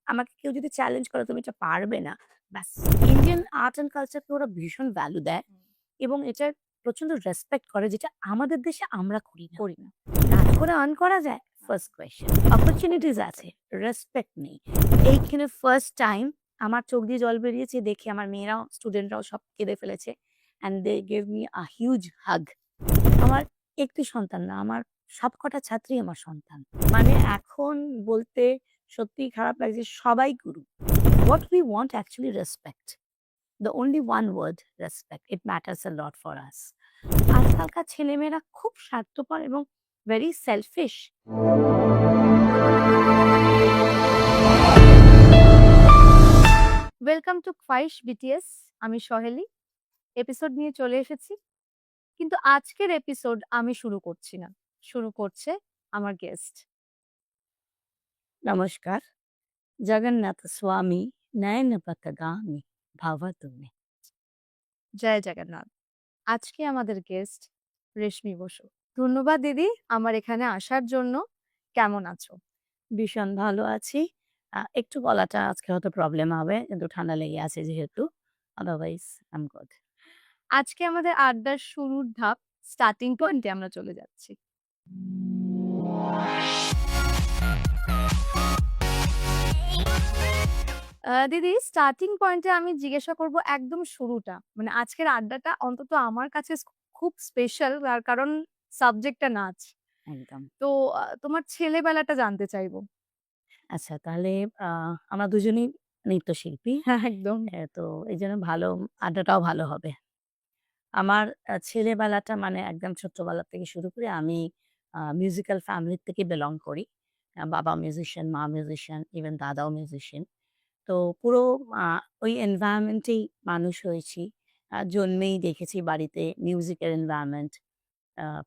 আমাকে কেউ যদি চ্যালেঞ্জ করে তুমি এটা পারবে না, ব্যাস। ইন্ডিয়ান আর্ট অ্যান্ড কালচারকে ওরা ভীষণ ভ্যালু দেয় এবং এটার প্রচন্ড রেসপেক্ট করে, যেটা আমাদের দেশে আমরা করি না। নাচ করে আর্ন করা যায়? First question. অপরচুনিটিস আছে, রেসপেক্ট নেই। এইখানে ফার্স্ট টাইম আমার চোখ দিয়ে জল বেরিয়েছে দেখে আমার মেয়েরাও, স্টুডেন্টরাও সব কেঁদে ফেলেছে। And they gave me a huge hug. আমার একটি সন্তান না, আমার সবকটা ছাত্রী আমার সন্তান। মানে এখন বলতে সত্যিই খারাপ লাগছে, সবাই গুরু। What we want actually respect. The only one word, respect. It matters a lot for us. আজকালকার ছেলেমেয়েরা খুব স্বার্থপর এবং very selfish. Welcome to Khwaish BTS. আমি সহেলি। এপিসোড নিয়ে চলে এসেছি, কিন্তু আজকের এপিসোড আমি শুরু করছি না, শুরু করছে আমার গেস্ট। নমস্কার। জগন্নাথ স্বামী নয়ন পথগামী ভাব তুমি। জয় জগন্নাথ। আজকে আমাদের গেস্ট রেশমি বসু। ধন্যবাদ দিদি আমার এখানে আসার জন্য। কেমন আছো? ভীষণ ভালো আছি। একটু গলাটা আজকে হয়তো প্রবলেম হবে, কিন্তু ঠান্ডা লেগে আছে যেহেতু। Otherwise I am good. আজকে আমাদের আড্ডার শুরুর ধাপ, স্টার্টিং পয়েন্টে আমরা চলে যাচ্ছি। দিদি, স্টার্টিং পয়েন্টে আমি জিজ্ঞাসা করব একদম শুরুটা। মানে আজকের আড্ডাটা অন্তত আমার কাছে খুব স্পেশাল, তার কারণ সাবজেক্টটা নাচ। একদম। তো তোমার ছেলেবেলাটা জানতে চাইবো। আচ্ছা, তাহলে আমরা দুজনেই নৃত্যশিল্পী। হ্যাঁ, একদম। তো এইজন্য ভালো, আড্ডাটাও ভালো হবে। আমার ছেলেবেলাটা মানে একদম ছোট্টবেলা থেকে শুরু করে আমি মিউজিক্যাল ফ্যামিলি থেকে বিলং করি। বাবা মিউজিশিয়ান, মা মিউজিশিয়ান, ইভেন দাদাও মিউজিশিয়ান। তো পুরো আ ওই এনভায়রনমেন্টেই মানুষ হয়েছি। জন্মেই দেখেছি বাড়িতে মিউজিকের এনভায়রনমেন্ট,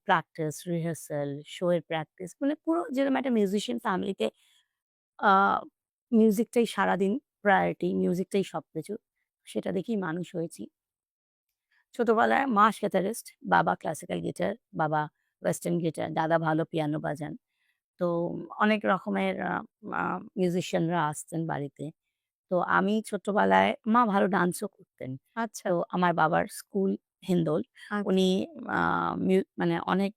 প্র্যাকটিস, রিহার্সাল, শো এর প্র্যাকটিস, মানে পুরো যেরকম একটা মিউজিশিয়ান ফ্যামিলিতে আ মিউজিকটাই সারাদিন প্রায়োরিটি, মিউজিকটাই সবকিছু। সেটা দেখেই মানুষ হয়েছি। ছোটবেলায় মা সেতারিস্ট, বাবা ক্লাসিক্যাল গিটার, বাবা ওয়েস্টার্ন গিটার, দাদা ভালো পিয়ানো বাজান। তো অনেক রকমের আ মিউজিশিয়ানরা আসতেন বাড়িতে। তো আমি ছোট্টবেলায় মা ভালো ডান্সও করতেন। আচ্ছা, তো আমার বাবার স্কুল হিন্দোল। আচ্ছা। উনি আ মানে অনেক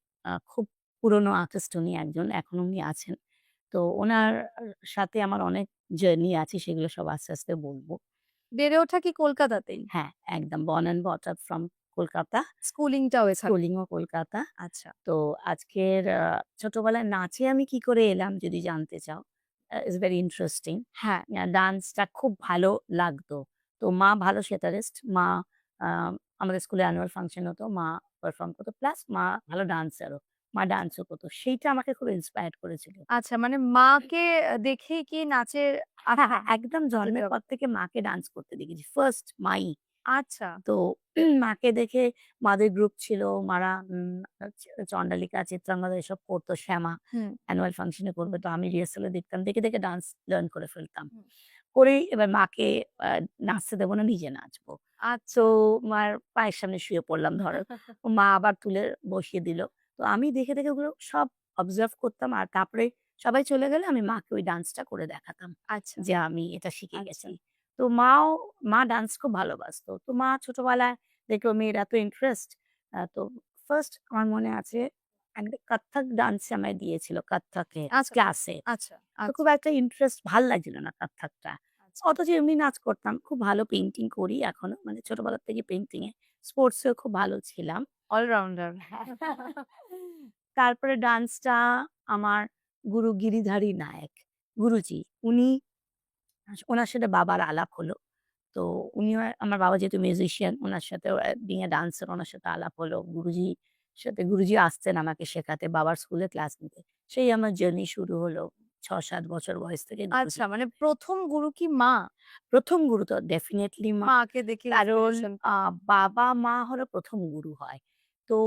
খুব পুরনো আর্টিস্ট উনি একজন, এখনো উনি আছেন। তো উনার সাথে আমার অনেক জার্নি আছে, সেগুলো সব আস্তে, আস্তে বলব। বেড়ে ওঠা কি কলকাতাতেই? হ্যাঁ, একদম born and brought up from Kolkata. স্কুলিংটাও এখানে? স্কুলিংও কলকাতা। আচ্ছা। তো আজকের ছোটবেলায় নাচে আমি কি করে এলাম যদি জানতে চাও, ইটস ভেরি ইন্টারেস্টিং। হ্যাঁ। ডান্সটা খুব ভালো লাগতো। তো মা ভালো সেতারিস্ট। মা আ আমাদের স্কুলে অ্যানুয়াল ফাংশন হতো, মা পারফর্ম করতো। প্লাস মা ভালো ডান্সারও। মা ডান্সও করতো। সেইটা আমাকে খুব ইন্সপায়ার্ড করেছিল। আচ্ছা, মানে মাকে দেখেই কি নাচের হ্যাঁ, আশা হ্যাঁ, একদম জন্মের পর থেকে মাকে ডান্স করতে দেখেছি। ফার্স্ট মাই। আচ্ছা, তো মাকে দেখে, মাদের গ্রুপ ছিল, মারা চন্ডালিকা, চিত্রাঙ্গদা এসব করতো, শ্যামা হুম, অ্যানুয়াল ফাংশনে করবে। তো আমি রিহার্সালে দেখতাম। দেখে, দেখে ডান্স লার্ন করে ফেলতাম। হুম। করেই এবার মাকে আ নাচতে দেব না, নিজে নাচবো। তো আচ্ছা। মার পায়ের সামনে শুয়ে পড়লাম ধরো। মা আবার তুলে বসিয়ে দিল। তো আমি দেখে, দেখে ওগুলো সব অবজার্ভ করতাম। আর তারপরে সবাই চলে গেলে আমি মাকে ওই ডান্সটা করে দেখাতাম আচ্ছা, যে আমি এটা শিখে আচ্ছা। গেছি। তো মা ডান্স খুব ভালোবাসতো। তো মা ছোটবেলায় দেখলো মেয়ের এত ইন্টারেস্ট, তো ফার্স্ট আমার মনে আছে একটা কত্থক ডান্স আমায় দিয়েছিল, কত্থকের আচ্ছা, ক্লাসে। আচ্ছা, তো খুব আচ্ছা, একটা ইন্টারেস্ট, ভাল লাগছিল না কত্থকটা। আচ্ছা। অথচ এমনি নাচ করতাম। খুব ভালো পেইন্টিং করি এখনো। মানে ছোটবেলা থেকে পেইন্টিং এ, স্পোর্টস এও খুব ভালো ছিলাম। অলরাউন্ডার। তারপরে ডান্সটা আমার গুরু গিরিধারী নায়েক, গুরুজি, উনি, উনার সাথে বাবার আলাপ হলো। তো উনিও, আমার বাবা যেহেতু মিউজিশিয়ান, উনার সাথেও being a dancer উনার সাথে আলাপ হলো। গুরুজি আসতেন আমাকে শেখাতে, বাবার স্কুলে ক্লাস নিতে। সেই আমার জার্নি শুরু হলো ৬-৭ বছর বয়স থেকে গুরুজি। আচ্ছা, মানে ১ম গুরু কি মা? ১ম গুরু তো ডেফিনিটলি মা। মাকে দেখে কারণ ইন্সপিরেশন। বাবা-মা হলো ১ম গুরু হয়। তো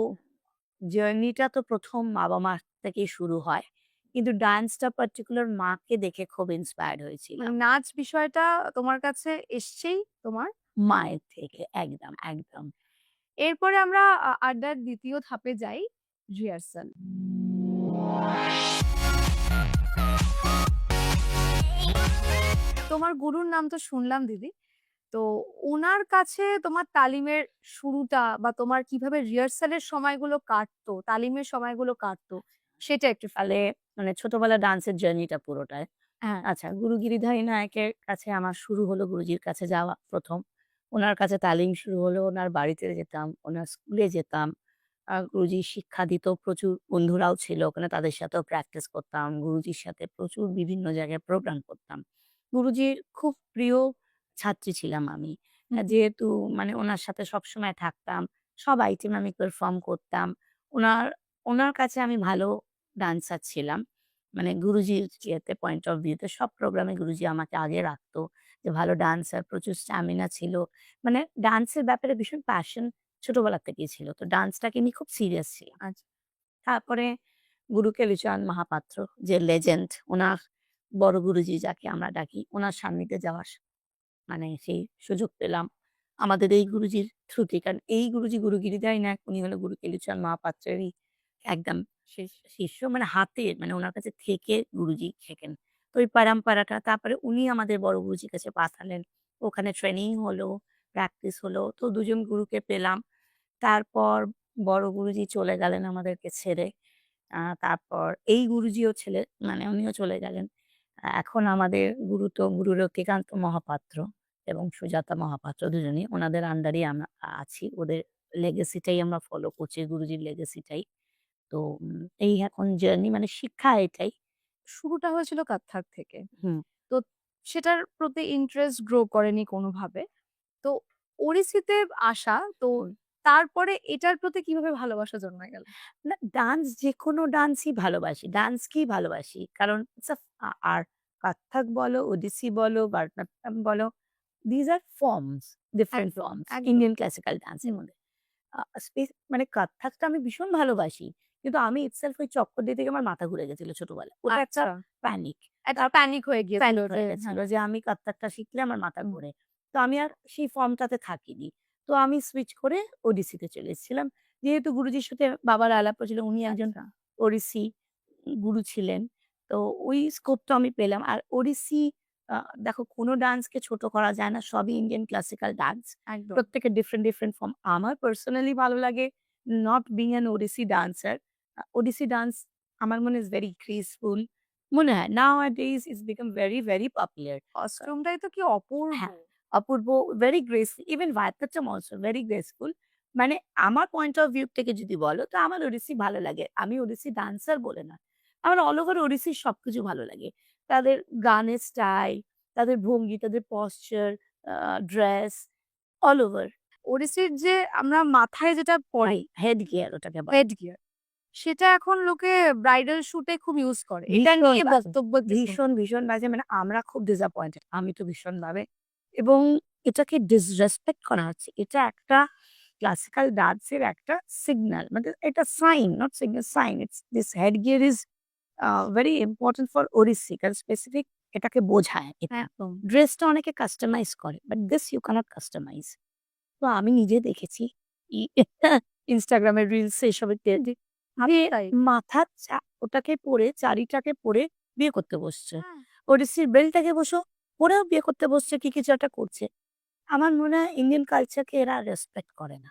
জার্নিটা তো ১ম বাবা-মা থেকেই শুরু হয়। কিন্তু ডান্সটা পার্টিকুলার মাকে দেখে খুব ইন্সপায়ার্ড মানে হয়েছিলাম। নাচ বিষয়টা তোমার কাছে এসছেই তোমার মা। মায়ের থেকে একদম, একদম। এরপরে আমরা আড্ডার ২য় ধাপে যাই, রিহার্সাল। তোমার গুরুর নাম তো শুনলাম দিদি। তো উনার কাছে তোমার তালিমের শুরুটা বা তোমার কিভাবে রিহার্সালের সময়গুলো কাটতো, তালিমের সময়গুলো কাটতো সেটা একটু তাহলে মানে ছোটবেলার ডান্সের জার্নিটা পুরোটাই। হ্যাঁ, আচ্ছা, গুরু গিরিধারী নায়কের কাছে আমার শুরু হলো গুরুজির কাছে যাওয়া ১ম। উনার কাছে তালিম শুরু হলো, উনার বাড়িতে যেতাম, উনার স্কুলে যেতাম। গুরুজি শিক্ষা দিত, প্রচুর বন্ধুরাও ছিল ওখানে, তাদের সাথেও প্র্যাকটিস করতাম। গুরুজির সাথে প্রচুর বিভিন্ন জায়গায় প্রোগ্রাম করতাম। গুরুজির খুব প্রিয় ছাত্রী ছিলাম আমি। হুম, যেহেতু মানে উনার সাথে সবসময় থাকতাম, সব আইটেমে আমি পারফর্ম করতাম। উনার উনার কাছে আমি ভালো ডান্সার ছিলাম। মানে গুরুজির ইয়েতে পয়েন্ট অফ ভিউ তে সব প্রোগ্রামে গুরুজি আমাকে আগে রাখতো। যে ভালো ডান্সার, প্রচুর স্ট্যামিনা ছিল। মানে ডান্সের ব্যাপারে ভীষণ প্যাশন ছোটবেলা থেকেই ছিল। তো ডান্সটাকে নিয়ে খুব সিরিয়াস ছিলাম। আচ্ছা, তারপরে গুরু কেলুচরণ মহাপাত্র যে লেজেন্ড, উনার বড় গুরুজি যাকে আমরা ডাকি, উনার সান্নিধ্যে যাওয়ার মানে সেই সুযোগ পেলাম। আমাদের এই গুরুজির থ্রুতে। কারণ এই গুরুজি গুরু গিরিধারী নায়ক উনি হলো গুরু কেলুচরণ মহাপাত্রেরই একদম শেষ। শিষ্য, মানে হাতে মানে উনার কাছে থেকে গুরুজি শেখেন। তো ওই পারাম্পরাটা, তারপরে উনি আমাদের বড় গুরুজির কাছে পাঠালেন। ওখানে ট্রেনিং হলো, প্র্যাকটিস হলো। তো ২ জন গুরুকে পেলাম। তারপর বড় গুরুজি চলে গেলেন আমাদেরকে ছেড়ে। তারপর এই গুরুজিও মানে উনিও চলে গেলেন। এখন আমাদের গুরু তো গুরু রক্তিকান্ত মহাপাত্র এবং সুজাতা মহাপাত্র দুজনই। উনাদের আন্ডারেই আমরা আছি। ওদের লেগেসিটাই আমরা ফলো করছি, গুরুজির লেগেসিটাই। তো এই এখন জার্নি, মানে শিক্ষা এটাই। শুরুটা হয়েছিল কত্থক থেকে। হুম। তো সেটার প্রতি ইন্টারেস্ট গ্রো করেনি কোনোভাবে। তো ওড়িশিতে আসা, তো তারপরে এটার প্রতি কিভাবে ভালোবাসা জন্মে গেল? না, ডান্স যেকোনো ডান্সই ভালোবাসি। ডান্সকেই ভালোবাসি। কারণ ইটস আর কত্থক বলো, ওডিসি বলো, ভারতনাট্যম বলো, these are forms, different একদম, forms একদম। ইন্ডিয়ান ক্লাসিক্যাল ডান্সের হুম, মধ্যে। মানে কত্থকটা আমি ভীষণ ভালোবাসি। কিন্তু আমি itself ওই চক্কর দিতে গিয়ে আমার মাথা ঘুরে গেছিল ছোটবেলায়। ওটা একটা আচ্ছা। প্যানিক। একটা প্যানিক হয়ে গিয়েছিল প্যানিক যে হয়ে গেছিল হ্যাঁ, যে আমি কত্থকটা শিখলে আমার মাথা হুম, ঘোরে। তো আমি আর সেই ফর্মটাতে থাকিনি। তো আমি সুইচ করে ওডিসিতে চলে এসেছিলাম। যেহেতু গুরুজির সাথে বাবার আলাপ হয়েছিল, উনি একজন আচ্ছা, ওড়িশি গুরু ছিলেন। তো ওই স্কোপটা আমি পেলাম। আর ওড়িশি আ দেখো, কোনো ডান্সকে ছোট করা যায় না। সবই ইন্ডিয়ান ক্লাসিক্যাল ডান্স। একদম। প্রত্যেকের ডিফারেন্ট, ডিফারেন্ট ফর্ম। আমার পার্সোনালি ভালো লাগে not being an Odyssey dancer. Odyssey dance আমার মনে ইস ভেরি গ্রেসফুল। মনে হয় nowadays it's become very, very popular. কস্টিউমটাই তো কি অপূর্ব! হ্যাঁ, অপূর্ব, very graceful. Even Bharatanatyam also very graceful. মানে আমার পয়েন্ট অফ ভিউ থেকে যদি বলো, তো আমার ওড়িশি ভালো লাগে। আমি ওড়িশি ডান্সার বলে না। আমার অল ওভার ওড়িশির সবকিছু ভালো লাগে। তাদের গানের স্টাইল, তাদের ভঙ্গি, তাদের পশ্চার, আ ড্রেস, অল ওভার। ওড়িশির যে আমরা মাথায় যেটা পড়ি, হেড গিয়ার ওটাকে বলে। হেড গিয়ার, সেটা এখন লোকে ব্রাইডাল শুট এ খুব ইউজ করে। এটা ভীষণ নিয়ে বাজে, বক্তব্য কি ভীষণ, ভীষণ বাজে। মানে আমরা খুব ডিসঅ্যাপয়েন্টেড। আমি তো ভীষণভাবে, এবং এটাকে ডিসরেসপেক্ট করা হচ্ছে। এটা একটা ক্লাসিক্যাল ডান্সের একটা সিগনাল। মানে এটা sign, not signal, sign. It's this headgear is very important for Odissi. কারণ স্পেসিফিক এটাকে বোঝায় এটা। একদম। ড্রেসটা অনেকে কাস্টমাইজ করে। But this you cannot customise. তো আমি নিজে দেখেছি ই Instagram এর রিলস এসবে যে আমি তাই। মাথার ওটাকে পরে, চাড়িটাকে পরে বিয়ে করতে বসছে। হ্যাঁ, ওড়িশির বেল্টটাকে পরেও বিয়ে করতে বসছে, কি কিছু একটা করছে। আমার মনে হয় ইন্ডিয়ান কালচারকে এরা রেসপেক্ট করে না।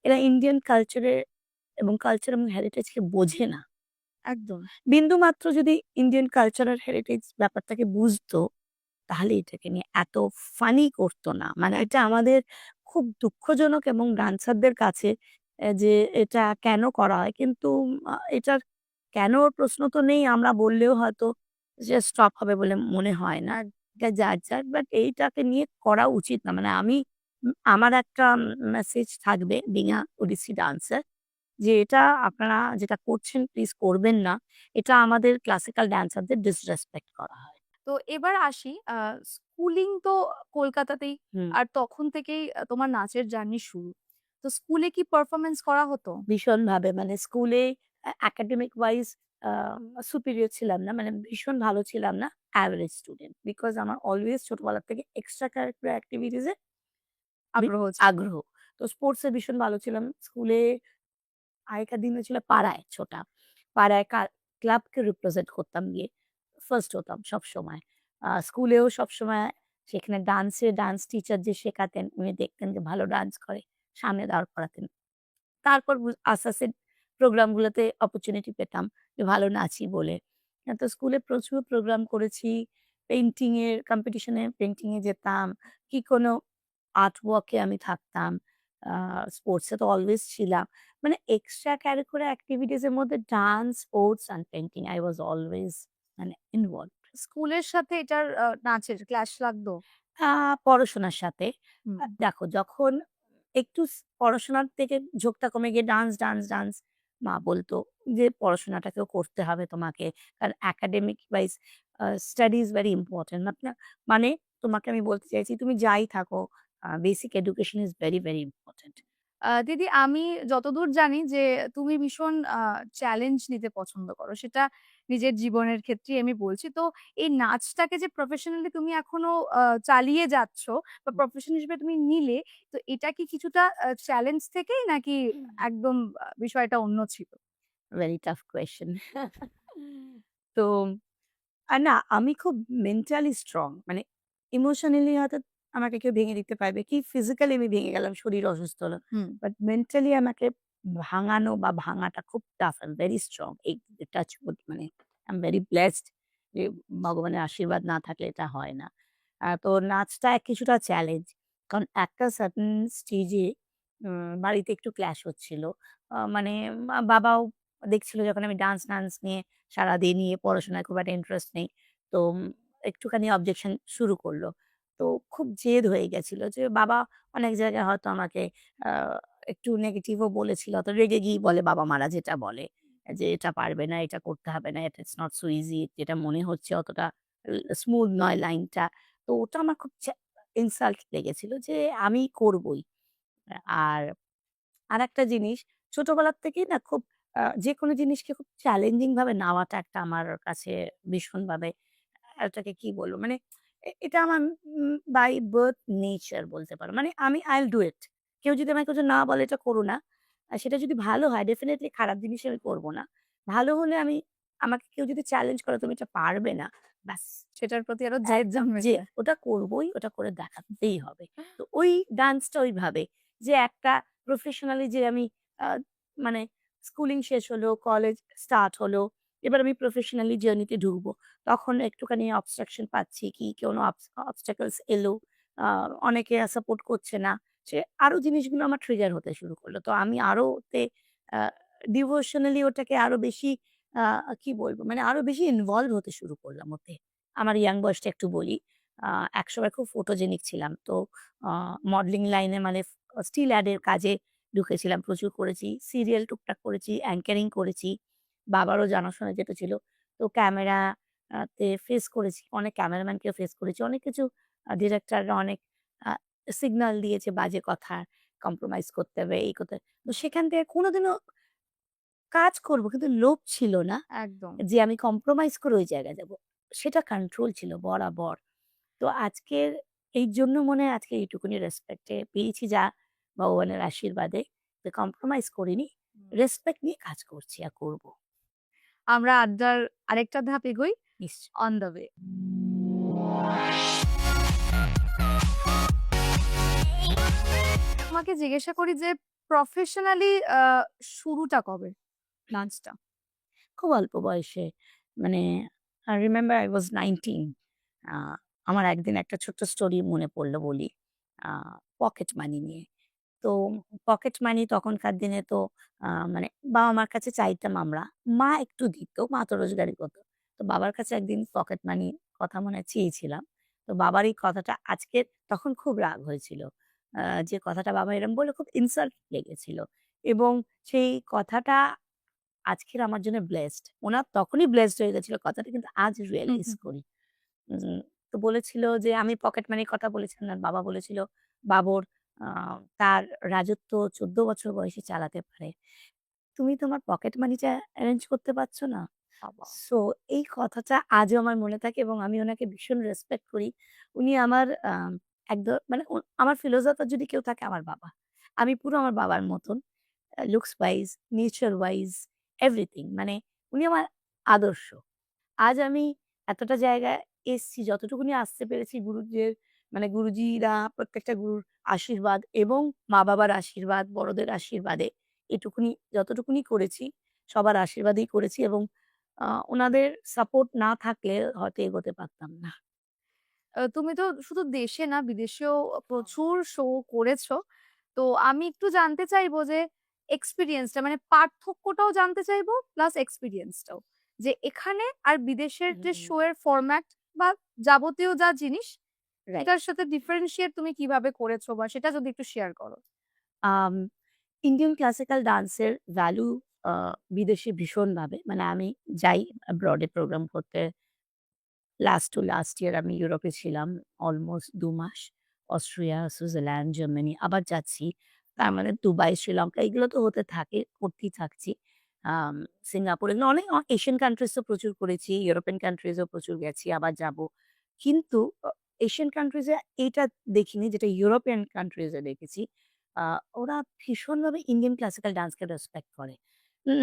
এরা ইন্ডিয়ান কালচার এবং হেরিটেজ কে বোঝে না। একদম। বিন্দুমাত্র যদি ইন্ডিয়ান কালচারাল হেরিটেজ ব্যাপারটাকে বুঝতো, তাহলে এটাকে নিয়ে এত ফানি করতো না। মানে এটা আমাদের খুব দুঃখজনক এবং ডান্সারদের কাছে যে এটা কেন করা হয়? কিন্তু এটার কেনর প্রশ্ন তো নেই। আমরা বললেও হয়তো যে স্টপ হবে বলে মনে হয় না। এক এটা যার। বাট এইটাকে নিয়ে করা উচিত না। মানে আমি আমার একটা মেসেজ থাকবে being a ওডিসি ডান্সার, যে এটা আপনারা যেটা করছেন প্লিজ করবেন না। এটা আমাদের ক্লাসিক্যাল ড্যান্সারদের ডিসরেসপেক্ট করা হয়। তো এবার আসি স্কুলিং তো কলকাতাতেই। হুম। আর তখন থেকেই তোমার নাচের জার্নি শুরু। তো স্কুলে কি পারফরম্যান্স করা হতো? ভীষণভাবে, মানে স্কুলে একাডেমিক ওয়াইজ আ সুপিরিয়র ছিলাম না। মানে ভীষণ ভালো ছিলাম না। Average student. বিকজ আমার অলওয়েজ ছোটবেলা থেকে extra curricular activities A B আগ্রহ ছিল। আগ্রহ। তো স্পোর্টস এ ভীষণ ভালো ছিলাম। স্কুলে আগেকার দিনে ছিল পাড়ায় ছোটা। পাড়ায় ক্লাবকে রিপ্রেজেন্ট করতাম গিয়ে। ফার্স্ট হতাম সবসময়। স্কুলেও সবসময় সেখানে ডান্স টিচার যে শেখাতেন উনি দেখতেন যে ভালো ডান্স করে, সামনে দাঁড় করাতেন। তারপর আস্তে, আস্তে প্রোগ্রামগুলোতে অপরচুনিটি পেতাম যে ভালো নাচি বলে। তো স্কুলে প্রচুর প্রোগ্রাম করেছি। পেইন্টিং এর কম্পিটিশনে পেইন্টিং এ যেতাম। কি কোনো আর্ট ওয়ার্ক এ আমি থাকতাম। আ স্পোর্টস এ তো অলওয়েজ ছিলাম। মানে এক্সট্রা কারিকুলার এক্টিভিটিস এর মধ্যে dance, sports and painting I was always মানে ইনভলভড। স্কুলের সাথে এটার নাচের ক্লাশ লাগতো? আ পড়াশোনার সাথে। হুম। দেখো যখন একটু পড়াশোনার থেকে ঝোঁকটা কমে গিয়ে ডান্স, মা বলত যে, "পড়াশোনাটাকেও করতে হবে তোমাকে। কারণ academic wise study is very important." মানে তোমাকে আমি বলতে চাইছি তুমি যাই থাকো basic education is very, very important. দিদি আমি যতদূর জানি যে তুমি ভীষণ চ্যালেঞ্জ নিতে পছন্দ করো। সেটা নিজের জীবনের ক্ষেত্রেই আমি বলছি। তো এই নাচটাকে যে প্রফেশনালি তুমি এখনো চালিয়ে যাচ্ছ বা প্রফেশন হিসেবে তুমি নিলে, তো এটা কি কিছুটা চ্যালেঞ্জ থেকেই নাকি একদম বিষয়টা অন্য ছিল? Very tough question. তো না আমি খুব মেন্টালি স্ট্রং। মানে ইমোশনালি হয়তো আমাকে কেউ ভেঙে দিতে পারবে কি ফিজিক্যালি আমি ভেঙে গেলাম, শরীর অসুস্থ হলো। হুম। বাট মেন্টালি আমাকে ভাঙানো বা ভাঙাটা খুব tough. I am very strong. এই টাচ উড মানে আই এম ভেরি ব্লেসড যে ভগবানের আশীর্বাদ না থাকলে এটা হয় না। তো নাচটা কিছুটা চ্যালেঞ্জ। কারণ একটা সার্টেন স্টেজে বাড়িতে একটু ক্ল্যাশ হচ্ছিল। মানে বাবাও দেখছিল যখন আমি ডান্স নিয়ে সারাদিন নিয়ে পড়াশোনায় খুব একটা ইন্টারেস্ট নেই। তো একটুখানি অবজেকশন শুরু করল। তো খুব জেদ হয়ে গেছিল যে বাবা অনেক জায়গায় হয়তো আমাকে আ একটু নেগেটিভও বলেছিল। তো রেগে গিয়েই বলে বাবা-মারা যেটা বলে যে, "এটা পারবে না, এটা করতে হবে না, ইটস নট সো ইজি যেটা মনে হচ্ছে অতটা স্মুথ নয় লাইনটা।" তো ওটা আমার খুব ইনসাল্ট লেগেছিল যে আমি করবই। আর আরেকটা জিনিস ছোটবেলার থেকেই না খুব যেকোনো জিনিসকে খুব চ্যালেঞ্জিং ভাবে নেওয়াটা একটা আমার কাছে ভীষণভাবে এটাকে কি বলবো? মানে এটা আমার বাই বার্থ নেচার বলতে পারো। মানে আমি I'll do it. কেউ যদি আমাকে কিছু না বলে এটা করো না। সেটা যদি ভালো হয় ডেফিনিটলি খারাপ জিনিস আমি করব না। ভালো হলে আমাকে কেউ যদি চ্যালেঞ্জ করে তুমি এটা পারবে না, ব্যাস সেটার প্রতি আরো জেদ যে জন্মেছে। ওটা করবোই, ওটা করে দেখাতেই হবে। তো ওই ডান্সটা ওইভাবে যে একটা প্রফেশনালি যে আমি আ মানে স্কুলিং শেষ হলো, কলেজ স্টার্ট হলো। এবার আমি প্রফেশনালি জার্নিতে ঢুকবো। তখন একটুখানি অবস্ট্রাকশন পাচ্ছি কি কোনো অবস্টাকলস এলো। আ অনেকে সাপোর্ট করছে না। সে আরো জিনিসগুলো আমার ট্রিগার হতে শুরু করলো। তো আমি আরো ওতে আ ডিভোশনালি ওটাকে আরো বেশি আ কি বলবো? মানে আরো বেশি ইনভলভ হতে শুরু করলাম ওতে। আমার ইয়াং বয়সটা একটু বলি। আ একসময় খুব ফটোজেনিক ছিলাম। তো আ মডেলিং লাইনে মানে স্টিল অ্যাড এর কাজে ঢুকেছিলাম। প্রচুর করেছি। সিরিয়াল টুকটাক করেছি, অ্যাঙ্কারিং করেছি। বাবারও জানাশোনা যেহেতু ছিল। তো ক্যামেরা তে ফেস করেছি। অনেক ক্যামেরাম্যানকেও ফেস করেছি। অনেক কিছু ডিরেক্টররা অনেক আ সিগনাল দিয়েছে বাজে কথা, কম্প্রোমাইজ করতে হবে, এই করতে হবে। তো সেখান থেকে কোনোদিনও কাজ করব কিন্তু লোভ ছিল না একদম। যে আমি কম্প্রোমাইজ করে ওই জায়গায় যাব। সেটা কন্ট্রোল ছিল বরাবর। তো আজকের এইজন্য মনে হয় আজকে এইটুকুনি রেসপেক্ট এ পেয়েছি যা ভগবানের আশীর্বাদে যে কম্প্রোমাইজ করিনি। হুম। রেসপেক্ট নিয়ে কাজ করছি আর করব। আমরা আড্ডার আরেকটা ধাপ এগোই। নিশ্চয়ই। On the way. তোমাকে জিজ্ঞাসা করি যে প্রফেশনালি শুরুটা কবে? নাচটা? খুব অল্প বয়সে মানে I remember I was 19 আ আমার একদিন একটা ছোট্ট স্টোরি মনে পড়ল বলি। আ পকেট মানি নিয়ে। তো পকেট মানি তখনকার দিনে তো মানে বাবা-মার কাছে চাইতাম আমরা। মা একটু দিত, মা তো রোজগারি করত। তো বাবার কাছে একদিন পকেট মানি কথা মনে হয় চেয়েছিলাম। তো বাবার এই কথাটা আজকে তখন খুব রাগ হয়েছিল। আ যে কথাটা বাবা এরকম বলল খুব ইনসাল্ট লেগেছিল এবং সেই কথাটা আজকের আমার জন্য ব্লেসড। উনার তখনই ব্লেসড হয়ে গেছিল কথাটা কিন্তু আজ হুম, রিয়ালাইজ হুম, হুম। করি। উম তো বলেছিল যে আমি পকেট মানির কথা বলেছিলাম না। বাবা বলেছিল বাবর আ তার রাজত্ব ১৪ বছর বয়সে চালাতে পারে। তুমি তোমার পকেট মানিটা এরেঞ্জ করতে পারছ না? বাবা! সো এই কথাটা আজও আমার মনে থাকে এবং আমি উনাকে ভীষণ রেসপেক্ট করি। উনি আমার মানে আমার ফিলোসোফার যদি কেউ থাকে আমার বাবা। আমি পুরো আমার বাবার মতন। Looks wise, nature wise, everything মানে উনি আমার আদর্শ। আজ আমি এতটা জায়গায় এসছি, যতটুকুনি আসতে পেরেছি মানে গুরুজিরা প্রত্যেকটা গুরুর আশীর্বাদ এবং মা-বাবার আশীর্বাদ, বড়দের আশীর্বাদে এটুকুনি যতটুকুনি করেছি, সবার আশীর্বাদেই করেছি এবং উনাদের সাপোর্ট না থাকলে হয়তো এগোতে পারতাম না। তুমি তো শুধু দেশে না বিদেশেও প্রচুর শো করেছো। তো আমি একটু জানতে চাইবো যে এক্সপেরিয়েন্সটা মানে পার্থক্যটাও জানতে চাইবো প্লাস এক্সপেরিয়েন্সটাও। যে এখানে আর বিদেশের যে হুম, শো এর ফরম্যাট বা যাবতীয় যা জিনিস রাইট। সেটার সাথে ডিফারেনশিয়েট তুমি কিভাবে করেছো বা সেটা যদি একটু শেয়ার করো? আম ইন্ডিয়ান ক্লাসিক্যাল ডান্সের ভ্যালু আ বিদেশে ভীষণভাবে মানে আমি যাই abroad এ প্রোগ্রাম করতে লাস্ট টু লাস্ট ইয়ার আমি ইউরোপে ছিলাম অলমোস্ট ২ মাস। অস্ট্রিয়া, সুইজারল্যান্ড, জার্মানি আবার যাচ্ছি। তার মানে দুবাই, শ্রীলঙ্কা এগুলো তো হতে থাকে, করতেই থাকছি। আম সিঙ্গাপুর এগুলো অনেক এশিয়ান কান্ট্রিজ তো প্রচুর করেছি, ইউরোপিয়ান কান্ট্রিজ ও প্রচুর গেছি, আবার যাবো। কিন্তু এশিয়ান কান্ট্রিজ এ এইটা দেখিনি যেটা ইউরোপিয়ান কান্ট্রিজ এ দেখেছি। আ ওরা ভীষণভাবে ইন্ডিয়ান ক্লাসিক্যাল ডান্সকে রেসপেক্ট করে।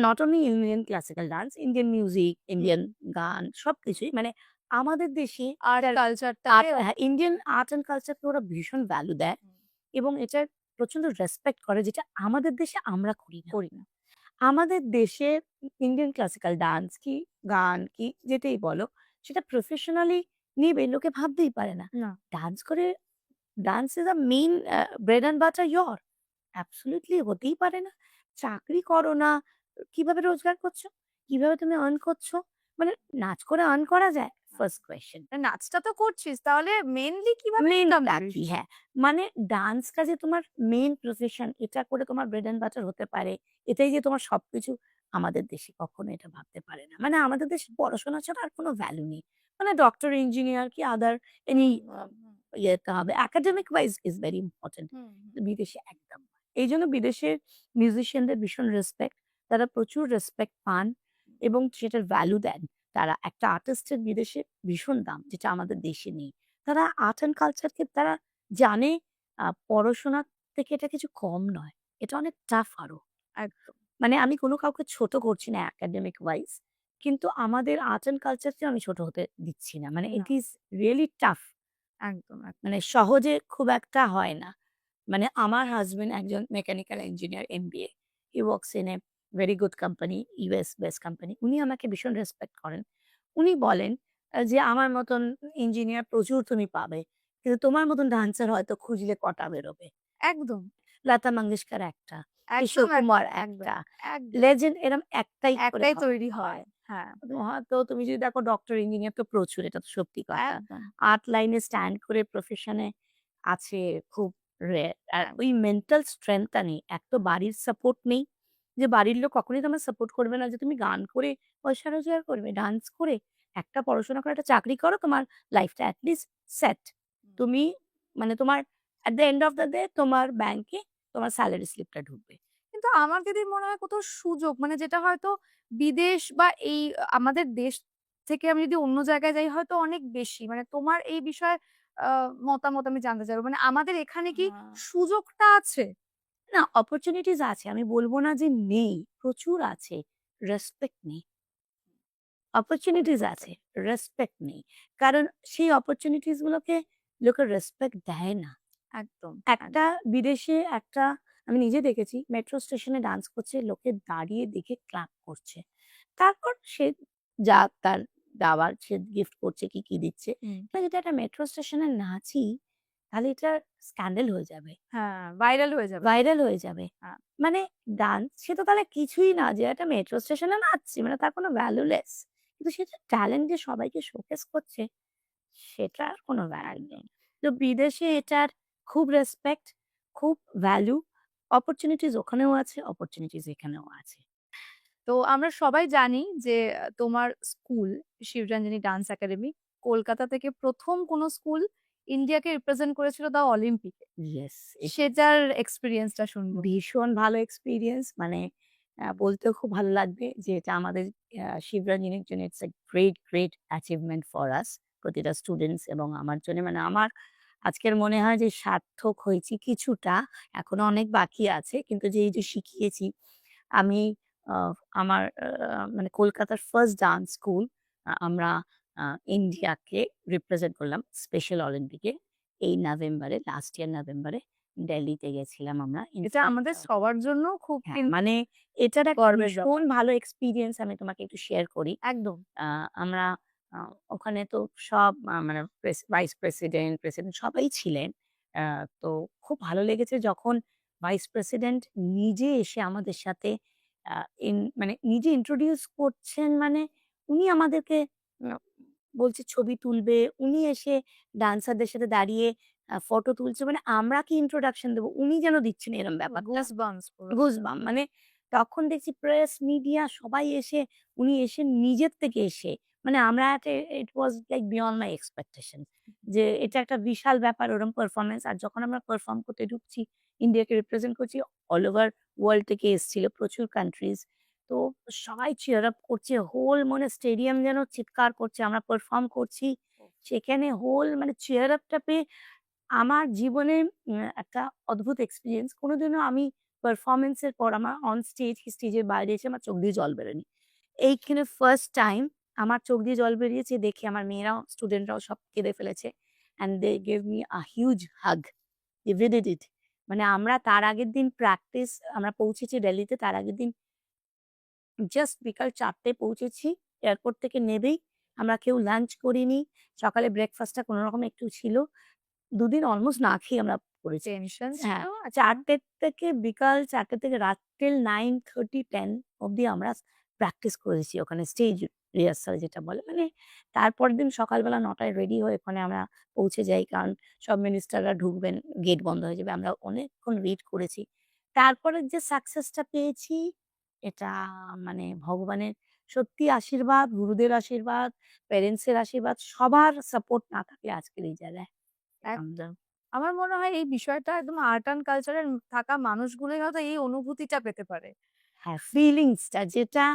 Not only Indian classical dance, Indian music, hmm. Indian গান সবকিছুই মানে আমাদের দেশে আর্ট এটার কালচারটাকে হ্যাঁ, ইন্ডিয়ান আর্ট অ্যান্ড কালচারকে ওরা ভীষণ ভ্যালু দেয় হুম। এবং এটার প্রচন্ড রেসপেক্ট করে যেটা আমাদের দেশে আমরা করি না। করি না। আমাদের দেশে ইন্ডিয়ান ক্লাসিক্যাল ডান্স কি, গান কি যেটাই বলো সেটা প্রফেশনালি নিবে লোকে ভাবতেই পারে না। না। ডান্স করে dance is a main bread and butter your. Absolutely হতেই পারে না। চাকরি করো না, কিভাবে রোজগার করছো? কিভাবে তুমি আর্ন করছো? মানে নাচ করে আর্ন করা যায়? First question. নাচটা তো করছিস তাহলে মেইনলি কিভাবে ইনকাম মেইনটা করিস? কি? হ্যাঁ, মানে ডান্সটা যে তোমার মেইন প্রফেশন এটা করে তোমার ব্রেড অ্যান্ড বাটার হতে পারে। এটাই যে তোমার সবকিছু আমাদের দেশে কখনো এটা ভাবতে পারে না। মানে আমাদের দেশে পড়াশোনা ছাড়া আর কোনো ভ্যালু নেই। মানে ডক্টর, ইঞ্জিনিয়ার কি আদার এনি হুম, আ হুম, হুম। ইয়েতে হবে। Academic wise is very important. হুম, হুম। বিদেশে একদম না। এইজন্য বিদেশের মিউজিশিয়ানদের ভীষণ রেসপেক্ট। তারা প্রচুর রেসপেক্ট পান এবং সেটার ভ্যালু দেন। তারা একটা আর্টিস্টের বিদেশে ভীষণ দাম যেটা আমাদের দেশে নেই। তারা আর্ট অ্যান্ড কালচারকে তারা জানে পড়াশোনার থেকে এটা কিছু কম নয়। এটা অনেক টাফ আরো। একদম, মানে আমি কোনো কাউকে ছোট করছি না একাডেমিক ওয়াইজ। কিন্তু আমাদের আর্ট অ্যান্ড কালচারকেও আমি ছোট হতে দিচ্ছি না। মানে না, ইট ইস রিয়ালি টাফ। একদম, মানে সহজে খুব একটা হয় না। মানে আমার হাসব্যান্ড একজন mechanical engineer MBA. He works in a very good company, US based company. উনি আমাকে ভীষণ রেসপেক্ট করেন। উনি বলেন যে, "আমার মতন ইঞ্জিনিয়ার প্রচুর তুমি পাবে। কিন্তু তোমার মতন ডান্সার হয়তো খুঁজলে কটা বেরোবে।" একদম, লতা মঙ্গেশকর একটা, কিশোর একদম, কুমার একদম, একটা, একদম। লেজেন্ড এরম একটাই করে একটাই তৈরি হয়। হয়। হ্যাঁ, হয়তো তুমি যদি দেখো ডক্টর, ইঞ্জিনিয়ার তো প্রচুর, এটা তো সত্যি কথা। একদম, আর্ট লাইনে স্ট্যান্ড করে প্রফেশন এ আছে খুব রেয়ার। আর এক ওই মেন্টাল স্ট্রেংথ টা নেই। এক তো বাড়ির সাপোর্ট নেই, যে বাড়ির লোক কখনোই তোমার সাপোর্ট করবে না যে তুমি গান করে পয়সা রোজগার করবে, ডান্স করে, একটা পড়াশোনা করে একটা চাকরি করো, তোমার লাইফটা এট লিস্ট সেট। হুম। তুমি মানে তোমার at the end of the day তোমার ব্যাংকে তোমার সেলারি স্লিপটা ঢুকবে। কিন্তু আমার যদি মনে হয় কোথাও সুযোগ মানে যেটা হয়তো বিদেশ বা এই আমাদের দেশ থেকে আমি যদি অন্য জায়গায় যাই হয়তো অনেক বেশি। মানে তোমার এই বিষয়ে আ মতামত আমি জানতে চাইবো। মানে আমাদের এখানে কি হ্যাঁ। সুযোগটা আছে? না, অপরচুনিটিস আছে। আমি বলব না যে নেই, প্রচুর আছে। রেসপেক্ট নেই। অপরচুনিটিস আছে, রেসপেক্ট নেই। কারণ সেই অপরচুনিটিস গুলোকে লোকে রেসপেক্ট দেয় না। একদম, একটা বিদেশে একটা আমি নিজে দেখেছি মেট্রো স্টেশনে ডান্স করছে, লোকে দাঁড়িয়ে দেখে ক্ল্যাপ করছে। তারপর সে যা তার দেওয়ার সে গিফট করছে কি দিচ্ছে। হুম। কিন্তু যদি একটা মেট্রো স্টেশনে নাচি, তাহলে এটা স্ক্যান্ডাল হয়ে যাবে। হ্যাঁ, ভাইরাল হয়ে যাবে। ভাইরাল হয়ে যাবে। হ্যাঁ, মানে ডান্স সে তো তাহলে কিছুই না যে একটা মেট্রো স্টেশনে নাচছি মানে তার কোনো ভ্যালুলেস। কিন্তু সে যে ট্যালেন্ট দিয়ে সবাইকে শোকেস করছে সেটার কোনো ভ্যালু একদম। নেই। তো বিদেশে এটার খুব রেসপেক্ট, খুব ভ্যালু, অপরচুনিটিস ওখানেও আছে, অপরচুনিটিস এখানেও আছে। তো আমরা সবাই জানি যে তোমার school Shivaranjani dance academy Kolkata থেকে ১ম কোনো স্কুল ইন্ডিয়াকে রিপ্রেজেন্ট করেছিল তাও অলিম্পিকে। ইয়েস, সেটার এক্সপেরিয়েন্সটা শুনবো। ভীষণ ভালো এক্সপেরিয়েন্স মানে বলতেও খুব ভালো লাগবে যে এটা আমাদের শিবরঞ্জনীর জন্য it's a great achievement for us. প্রতিটা স্টুডেন্টস এবং আমার জন্য মানে আমার আজকের মনে হয় যে সার্থক হয়েছি কিছুটা। এখনো অনেক বাকি আছে। কিন্তু যে এই যে শিখিয়েছি আমি আ আমার মানে কলকাতার ফার্স্ট ডান্স স্কুল আমরা ইন্ডিয়াকে রিপ্রেজেন্ট করলাম স্পেশাল অলিম্পিকে। এই নভেম্বরে, লাস্ট ইয়ার নভেম্বরে দিল্লিতে গেছিলাম আমরা। এটা ইনফ্যাক্ট আমাদের সবার জন্য খুব হ্যাঁ, কিন্তু মানে এটার একটা গর্বের ভীষণ ব্যাপার। ভালো এক্সপেরিয়েন্স আমি তোমাকে একটু শেয়ার করি। একদম। আ আমরা আ ওখানে তো সব মানে ভাইস প্রেসিডেন্ট, প্রেসিডেন্ট সবাই ছিলেন। আ তো খুব ভালো লেগেছে যখন ভাইস প্রেসিডেন্ট নিজে এসে আমাদের সাথে আ মানে নিজে ইন্ট্রোডিউস করছেন মানে উনি আমাদেরকে আ বলছে ছবি তুলবে। উনি এসে ডান্সারদের সাথে দাঁড়িয়ে ফটো তুলছে। মানে আমরা কি ইন্ট্রোডাকশন দেব? উনি যেন দিচ্ছেন এরম ব্যাপারটা। গুজবাম্পস পুরো। গুজবাম্প মানে তখন দেখছি প্রেস, মিডিয়া সবাই এসে উনি এসে নিজের থেকে এসে মানে আমরা it was like beyond my expectation যে এটা একটা বিশাল ব্যাপার ওরকম পারফরম্যান্স। আর যখন আমরা পারফর্ম করতে ঢুকছি, ইন্ডিয়াকে রিপ্রেজেন্ট করছি, অল ওভার ওয়ার্ল্ড থেকে এসেছিল প্রচুর কান্ট্রিজ। তো সবাই চিয়ার আপ করছে। হোল মানে স্টেডিয়াম যেন চিৎকার করছে। আমরা পারফর্ম করছি। সেখানে হোল মানে চিয়ার আপটা পেয়ে আমার জীবনে একটা অদ্ভুত এক্সপেরিয়েন্স। কোনোদিনও আমি পারফরম্যান্স এর পর আমার অন স্টেজ কি স্টেজের বাইরে এসে আমার চোখ দিয়ে জল বেরোয়নি। এইখানে ফার্স্ট টাইম আমার চোখ দিয়ে জল বেরিয়েছে দেখে আমার মেয়েরাও স্টুডেন্টরাও সব কেঁদে ফেলেছে। And they gave me a huge hug. They did it. মানে আমরা তার আগের দিন প্র্যাকটিস আমরা পৌঁছেছি দিল্লিতে তার আগের দিন জাস্ট বিকাল ৪ টায় পৌঁছেছি। এয়ারপোর্ট থেকে নেবেই আমরা কেউ লাঞ্চ করিনি। সকালে ব্রেকফাস্টটা কোনরকম একটু ছিল। ২ দিন অলমোস্ট না খেয়ে আমরা করেছি। টেনশন ছিল। হ্যাঁ, আচ্ছা ৪টে থেকে বিকাল ৪টে থেকে রাত till 9:30 10 অব্দি আমরা প্র্যাকটিস করেছি ওখানে স্টেজ রিহার্সাল যেটা বলে। মানে তারপরের দিন সকালবেলা ৯ টায় রেডি হয়ে ওখানে আমরা পৌঁছে যাই। কারণ সব মিনিস্টাররা ঢুকবেন, গেট বন্ধ হয়ে যাবে। আমরা অনেকক্ষণ ওয়েট করেছি। তারপরে যে সাকসেসটা পেয়েছি এটা মানে ভগবানের সত্যি আশীর্বাদ, গুরুদের আশীর্বাদ, প্যারেন্টস এর আশীর্বাদ সবার সাপোর্ট না থাকলে আজকের এই জায়গায় এক আমরা আমার মনে হয় এই বিষয়টা একদম আর্ট অ্যান্ড কালচারের থাকা মানুষগুলোই হয়তো এই অনুভূতিটা পেতে পারে। হ্যাঁ, ফিলিংসটা যেটা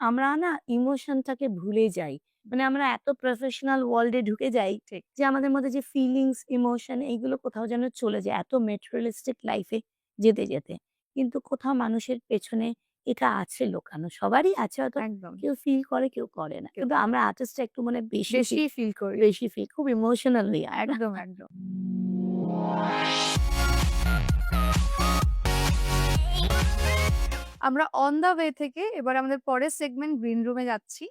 আমরা না ইমোশনটাকে ভুলে যাই। মানে আমরা এত প্রফেশনাল ওয়ার্লড এ ঢুকে যাই ঠিক। যে আমাদের মধ্যে যে ফিলিংস, ইমোশন এইগুলো কোথাও যেন চলে যায়। এত ম্যাটেরিয়ালিস্টিক লাইফ এ যেতে। কিন্তু কোথাও মানুষের পেছনে এটা আছে লুকানো। সবারই আছে হয়তো একদম। কেউ ফিল করে, কেউ করে না। কেউ কিন্তু আমরা আর্টিস্টরা একটু মানে বেশি ফিল করি। বেশি ফিল খুব ইমোশনাল হই। আর একদম, একদম। আমরা অন দ্য ওয়ে থেকে এবার আমাদের পরের সেগমেন্ট গ্রিন রুমে যাচ্ছি।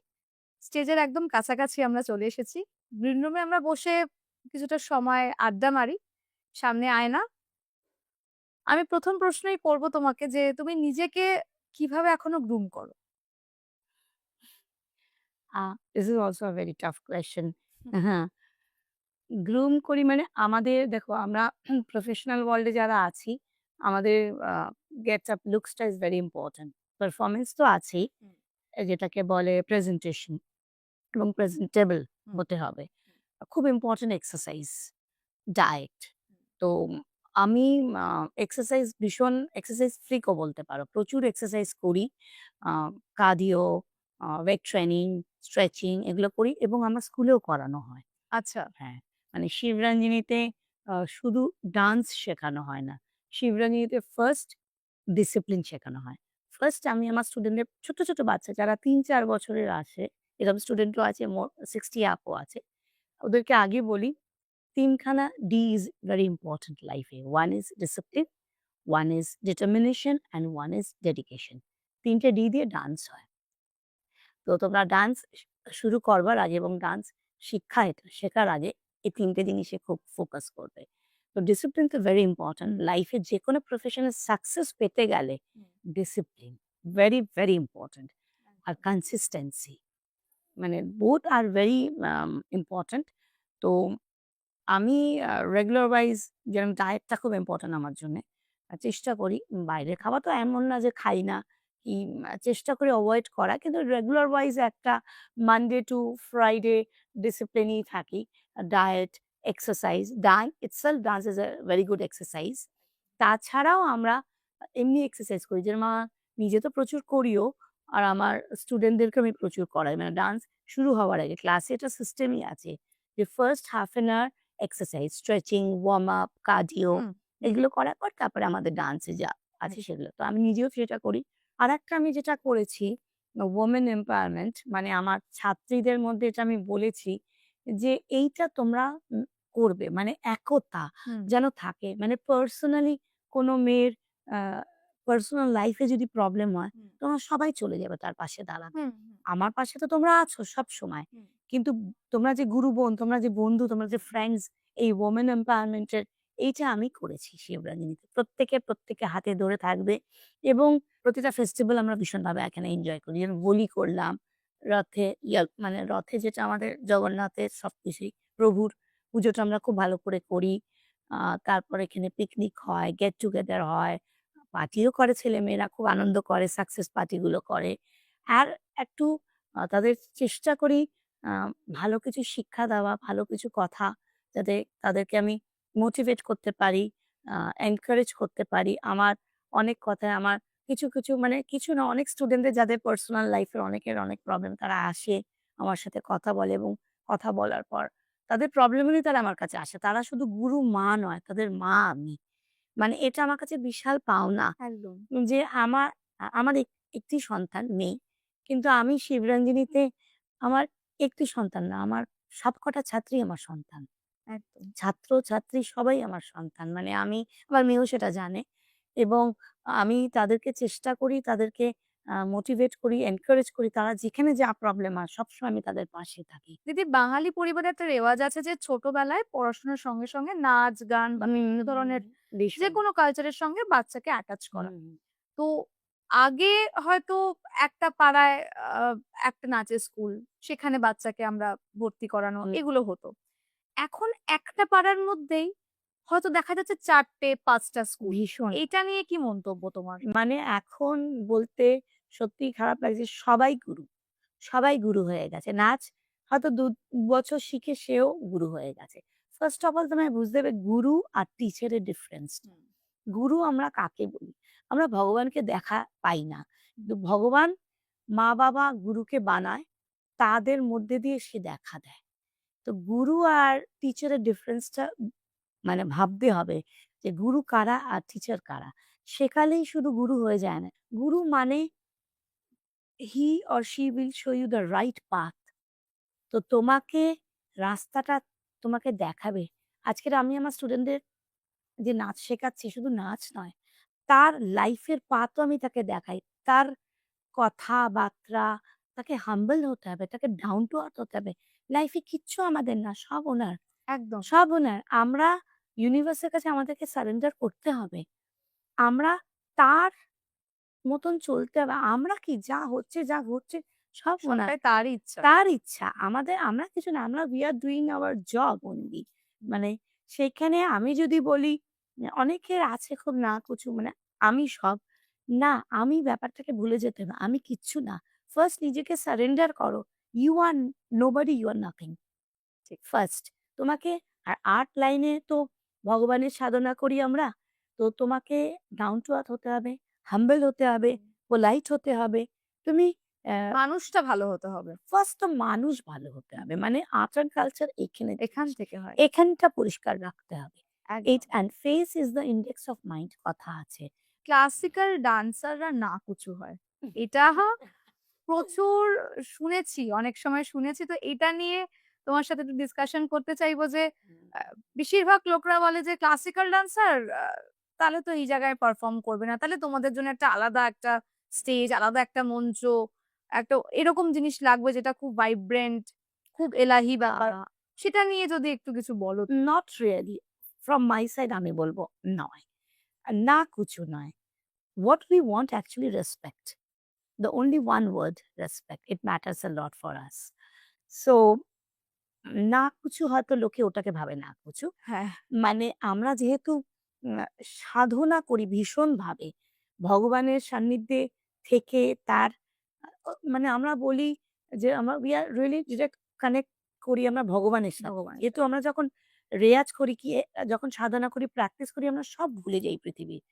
স্টেজের একদম কাছাকাছি আমরা চলে এসেছি। গ্রিন রুমে আমরা বসে কিছুটা সময় আড্ডা মারি। সামনে আয়না। আমি ১ম প্রশ্নই করব তোমাকে যে তুমি নিজেকে কিভাবে এখনো গ্রুম করো? This is also a very tough question. হুম। হ্যাঁ। গ্রুম করি মানে আমাদের দেখো আমরা প্রফেশনাল ওয়ার্ল্ড এ যারা আছি, আমাদের আ গেটস আপ লুকসটা ইস ভেরি ইম্পোর্টেন্ট। পারফরম্যান্স তো আছেই, হুম, যেটাকে বলে প্রেজেন্টেশন এবং প্রেজেন্টেবল হুম, হতে হবে। হুম, খুব ইম্পোর্টেন্ট এক্সারসাইজ, ডায়েট। তো আমি আ ভীষণ এক্সারসাইজ ফ্রিক ও বলতে পারো। প্রচুর এক্সারসাইজ করি। আ কার্ডিও, ওয়েট ট্রেনিং, স্ট্রেচিং এগুলো করি এবং আমার স্কুলেও করানো হয়। আচ্ছা। হ্যাঁ, মানে শিবরঞ্জনীতে শুধু ডান্স শেখানো হয় না। শিবরঞ্জনীতে ফার্স্ট ডিসিপ্লিন শেখানো হয়। ফার্স্ট আমি আমার স্টুডেন্টদের ছোট বাচ্চা যারা ৩-৪ বছরের আসে, এরকম স্টুডেন্টও আছে 60 আপ ও আছে। ওদেরকে আগে বলি ৩ খানা D is very important life A. One is discipline, one is determination and one is dedication. ৩ টে ডি দিয়ে ডান্স হয়। তো তোমরা ডান্স শুরু করবার আগে এবং ডান্স শেখার আগে এই ৩ টে জিনিসে খুব ফোকাস করবে। তো ডিসিপ্লিন তো ভেরি ইম্পোর্টেন্ট। লাইফে যেকোনো প্রফেশনে সাকসেস পেতে গেলে হুম, ডিসিপ্লিন ভেরি ইম্পোর্টেন্ট। আর একদম। কনসিস্টেন্সি মানে বোথ আর ভেরি ইম্পোর্টেন্ট। তো আমি রেগুলার ওয়াইজ যেরকম ডায়েটটা খুব ইম্পোর্টেন্ট আমার জন্যে। চেষ্টা করি বাইরের খাবার তো এমন না যে খাই না। চেষ্টা করি অভয়েড করা। কিন্তু রেগুলার ওয়াইজ একটা মানডে টু ফ্রাইডে ডিসিপ্লিনেই থাকি। Diet, exercise, dance is a very good exercise. তাছাড়াও আমরা এমনি এক্সারসাইজ করি। যেরকম আমার নিজে তো প্রচুর করিও। আর আমার স্টুডেন্টদেরকে আমি প্রচুর করাই। মানে ডান্স শুরু হওয়ার আগে ক্লাসে একটা সিস্টেমই আছে। যে first half an hour exercise, stretching, warm up, cardio হুম, হুম, এগুলো করার পর তারপরে আমাদের ডান্সে যা আছে সেগুলো। তো আমি নিজেও সেটা করি। আরেকটা আমি যেটা করেছি ওমেন এম্পাওয়ারমেন্ট মানে আমার ছাত্রীদের মধ্যে এটা আমি বলেছি যে এইটা তোমরা করবে। মানে একতা হুম, যেন থাকে। মানে পার্সোনালি কোনো মেয়ের আ পার্সোনাল লাইফ এ যদি প্রবলেম হয়, হুম, তোমরা সবাই চলে যাবে তার পাশে দাঁড়াতে। হুম, হুম, আমার পাশে তো তোমরা আছো সবসময়। হুম, কিন্তু তোমরা যে গুরু বোন, তোমরা যে বন্ধু, তোমরা যে ফ্রেন্ডস এই ওমেন এম্পাওয়ারমেন্ট এর এইটা আমি করেছি শিবরঞ্জনীতে। প্রত্যেকে হাতে ধরে থাকবে এবং প্রতিটা ফেস্টিভ্যাল আমরা ভীষণভাবে এখানে এনজয় করি। যেমন হোলি করলাম, রথে মানে রথে যেটা আমাদের জগন্নাথের সবকিছুই প্রভুর পুজোটা আমরা খুব ভালো করে করি। আ তারপর এখানে পিকনিক হয়, গেট টুগেদার হয়। পার্টিও করে ছেলেমেয়েরা খুব আনন্দ করে, সাকসেস পার্টি গুলো করে। আর একটু তাদের চেষ্টা করি আ ভালো কিছু শিক্ষা দেওয়া, ভালো কিছু কথা যাতে তাদেরকে আমি মোটিভেট করতে পারি, এনকারেজ করতে পারি। আমার অনেক কথায় আমার কিছু মানে কিছু না অনেক স্টুডেন্টদের যাদের পার্সোনাল লাইফ এর অনেকের অনেক প্রবলেম তারা আসে আমার সাথে কথা বলে এবং কথা বলার পর তাদের প্রবলেম হলেই তারা আমার কাছে আসে। তারা শুধু গুরু মা নয়, তাদের মা আমি। মানে এটা আমার কাছে বিশাল পাওনা একদম। যে আমার একটি সন্তান মেয়ে। কিন্তু আমি শিবরঞ্জনীতে আমার একটি সন্তান না, আমার সবকটা ছাত্রী আমার সন্তান। একদম। ছাত্র-ছাত্রী সবাই আমার সন্তান। মানে আমার মেয়েও সেটা জানে এবং আমি তাদেরকে চেষ্টা করি, তাদেরকে মোটিভেট করি, এনকারেজ করি। তারা যেখানে যা প্রবলেম হয় সবসময় আমি তাদের পাশে থাকি। দিদি বাঙালি পরিবারে একটা রেওয়াজ আছে যে ছোটবেলায় পড়াশোনার সঙ্গে, সঙ্গে নাচ, গান বা বিভিন্ন ধরনের ভীষণ। যেকোনো কালচারের সঙ্গে বাচ্চাকে অ্যাটাচ করা। হুম, তো আগে হয়তো একটা পাড়ায় আ একটা নাচের স্কুল, সেখানে বাচ্চাকে আমরা ভর্তি করানো হুম, এগুলো হতো। এখন একটা পাড়ার মধ্যেই হয়তো দেখা যাচ্ছে ৪ টে ৫ টা স্কুল। ভীষণ। এইটা নিয়ে কি মন্তব্য তোমার? মানে এখন বলতে সত্যিই খারাপ লাগছে সবাই গুরু। সবাই গুরু হয়ে গেছে। নাচ হয়তো ২ বছর শিখে সেও গুরু হয়ে গেছে। ফার্স্ট অফ অল তোমায় বুঝতে হবে গুরু আর টিচার এর ডিফারেন্সটা। হুম, গুরু আমরা কাকে বলি? আমরা ভগবানকে দেখা পাই না। কিন্তু ভগবান মা-বাবা গুরুকে বানায়, তাদের মধ্যে দিয়ে সে দেখা দেয়। তো গুরু আর টিচারের ডিফারেন্সটা মানে ভাবতে হবে যে গুরু কারা আর টিচার কারা। শেখালেই শুধু গুরু হয়ে যায় না। গুরু মানে he or she will show you the right path. তো তোমাকে রাস্তাটা তোমাকে দেখাবে। আজকের আমি আমার স্টুডেন্টদের যে নাচ শেখাচ্ছি, শুধু নাচ নয়, তার লাইফের পাথও আমি তাকে দেখাই। তার কথাবার্তা, তাকে হাম্বল হতে হবে, তাকে ডাউন টু আর্থ হতে হবে। লাইফে কিচ্ছু আমাদের না, সব ওনার, একদম। সব ওনার। আমরা ইউনিভার্সের কাছে আমাদেরকে সারেন্ডার করতে হবে। আমরা তার মতন চলতে হবে। আমরা কি যা হচ্ছে, যা ঘটছে সব ওনার। সবটাই তারই ইচ্ছা। তার ইচ্ছা। আমরা কিছু না। আমরা we are doing our job only মানে সেখানে আমি যদি বলি অনেকের আছে খুব না কুছু মানে আমি সব। না, আমি ব্যাপারটাকে ভুলে যেতে হবে। আমি কিচ্ছু না। ফার্স্ট নিজেকে সারেন্ডার করো। You are nobody, you are nothing. ঠিক। ফার্স্ট তোমাকে আর আর্ট লাইনে তো ভগবানের সাধনা করি আমরা। তো তোমাকে ডাউন টু আর্থ হতে হবে, হাম্বল হতে হবে, হুম। পোলাইট হতে হবে। তুমি অ্যা মানুষটা ভালো হতে হবে। ফার্স্ট তো মানুষ ভালো হতে হুম। হবে। মানে আর্ট অ্যান্ড কালচার এখান থেকে হয়। এখানটা পরিষ্কার রাখতে হবে। একদম। And face is the index of mind কথা আছে। ক্লাসিক্যাল ডান্সাররা নাকুচু হয়। এটা প্রচুর শুনেছি, অনেক সময় শুনেছি। তো এটা নিয়ে তোমার সাথে একটু ডিসকাশন করতে চাইবো যে আ বেশিরভাগ লোকরা বলে যে ক্লাসিক্যাল ডান্সার তাহলে তো এই জায়গায় পারফর্ম করবে না। তাহলে তোমাদের জন্য একটা আলাদা একটা স্টেজ, আলাদা একটা মঞ্চ, একটা এরকম জিনিস লাগবে যেটা খুব ভাইব্রেন্ট, খুব এলাহি ব্যাপার। আ সেটা নিয়ে যদি একটু কিছু বলো। Not really from my side আমি বলব নয়। না কুছু নয়। What we want actually respect. The only one word, respect. It matters a lot for us. So না কুছু হয়তো লোকে ওটাকে ভাবে না কুছু। হ্যাঁ, মানে আমরা যেহেতু সাধনা করি ভীষণভাবে, ভগবানের সান্নিধ্যে থেকে তার মানে আমরা বলি যে we are really direct connect করি আমরা ভগবানের সাথে। ভগবানের যেহেতু সাথে। আমরা যখন রেয়াজ করি কি যখন সাধনা করি, প্র্যাকটিস করি আমরা সব ভুলে যাই পৃথিবীর।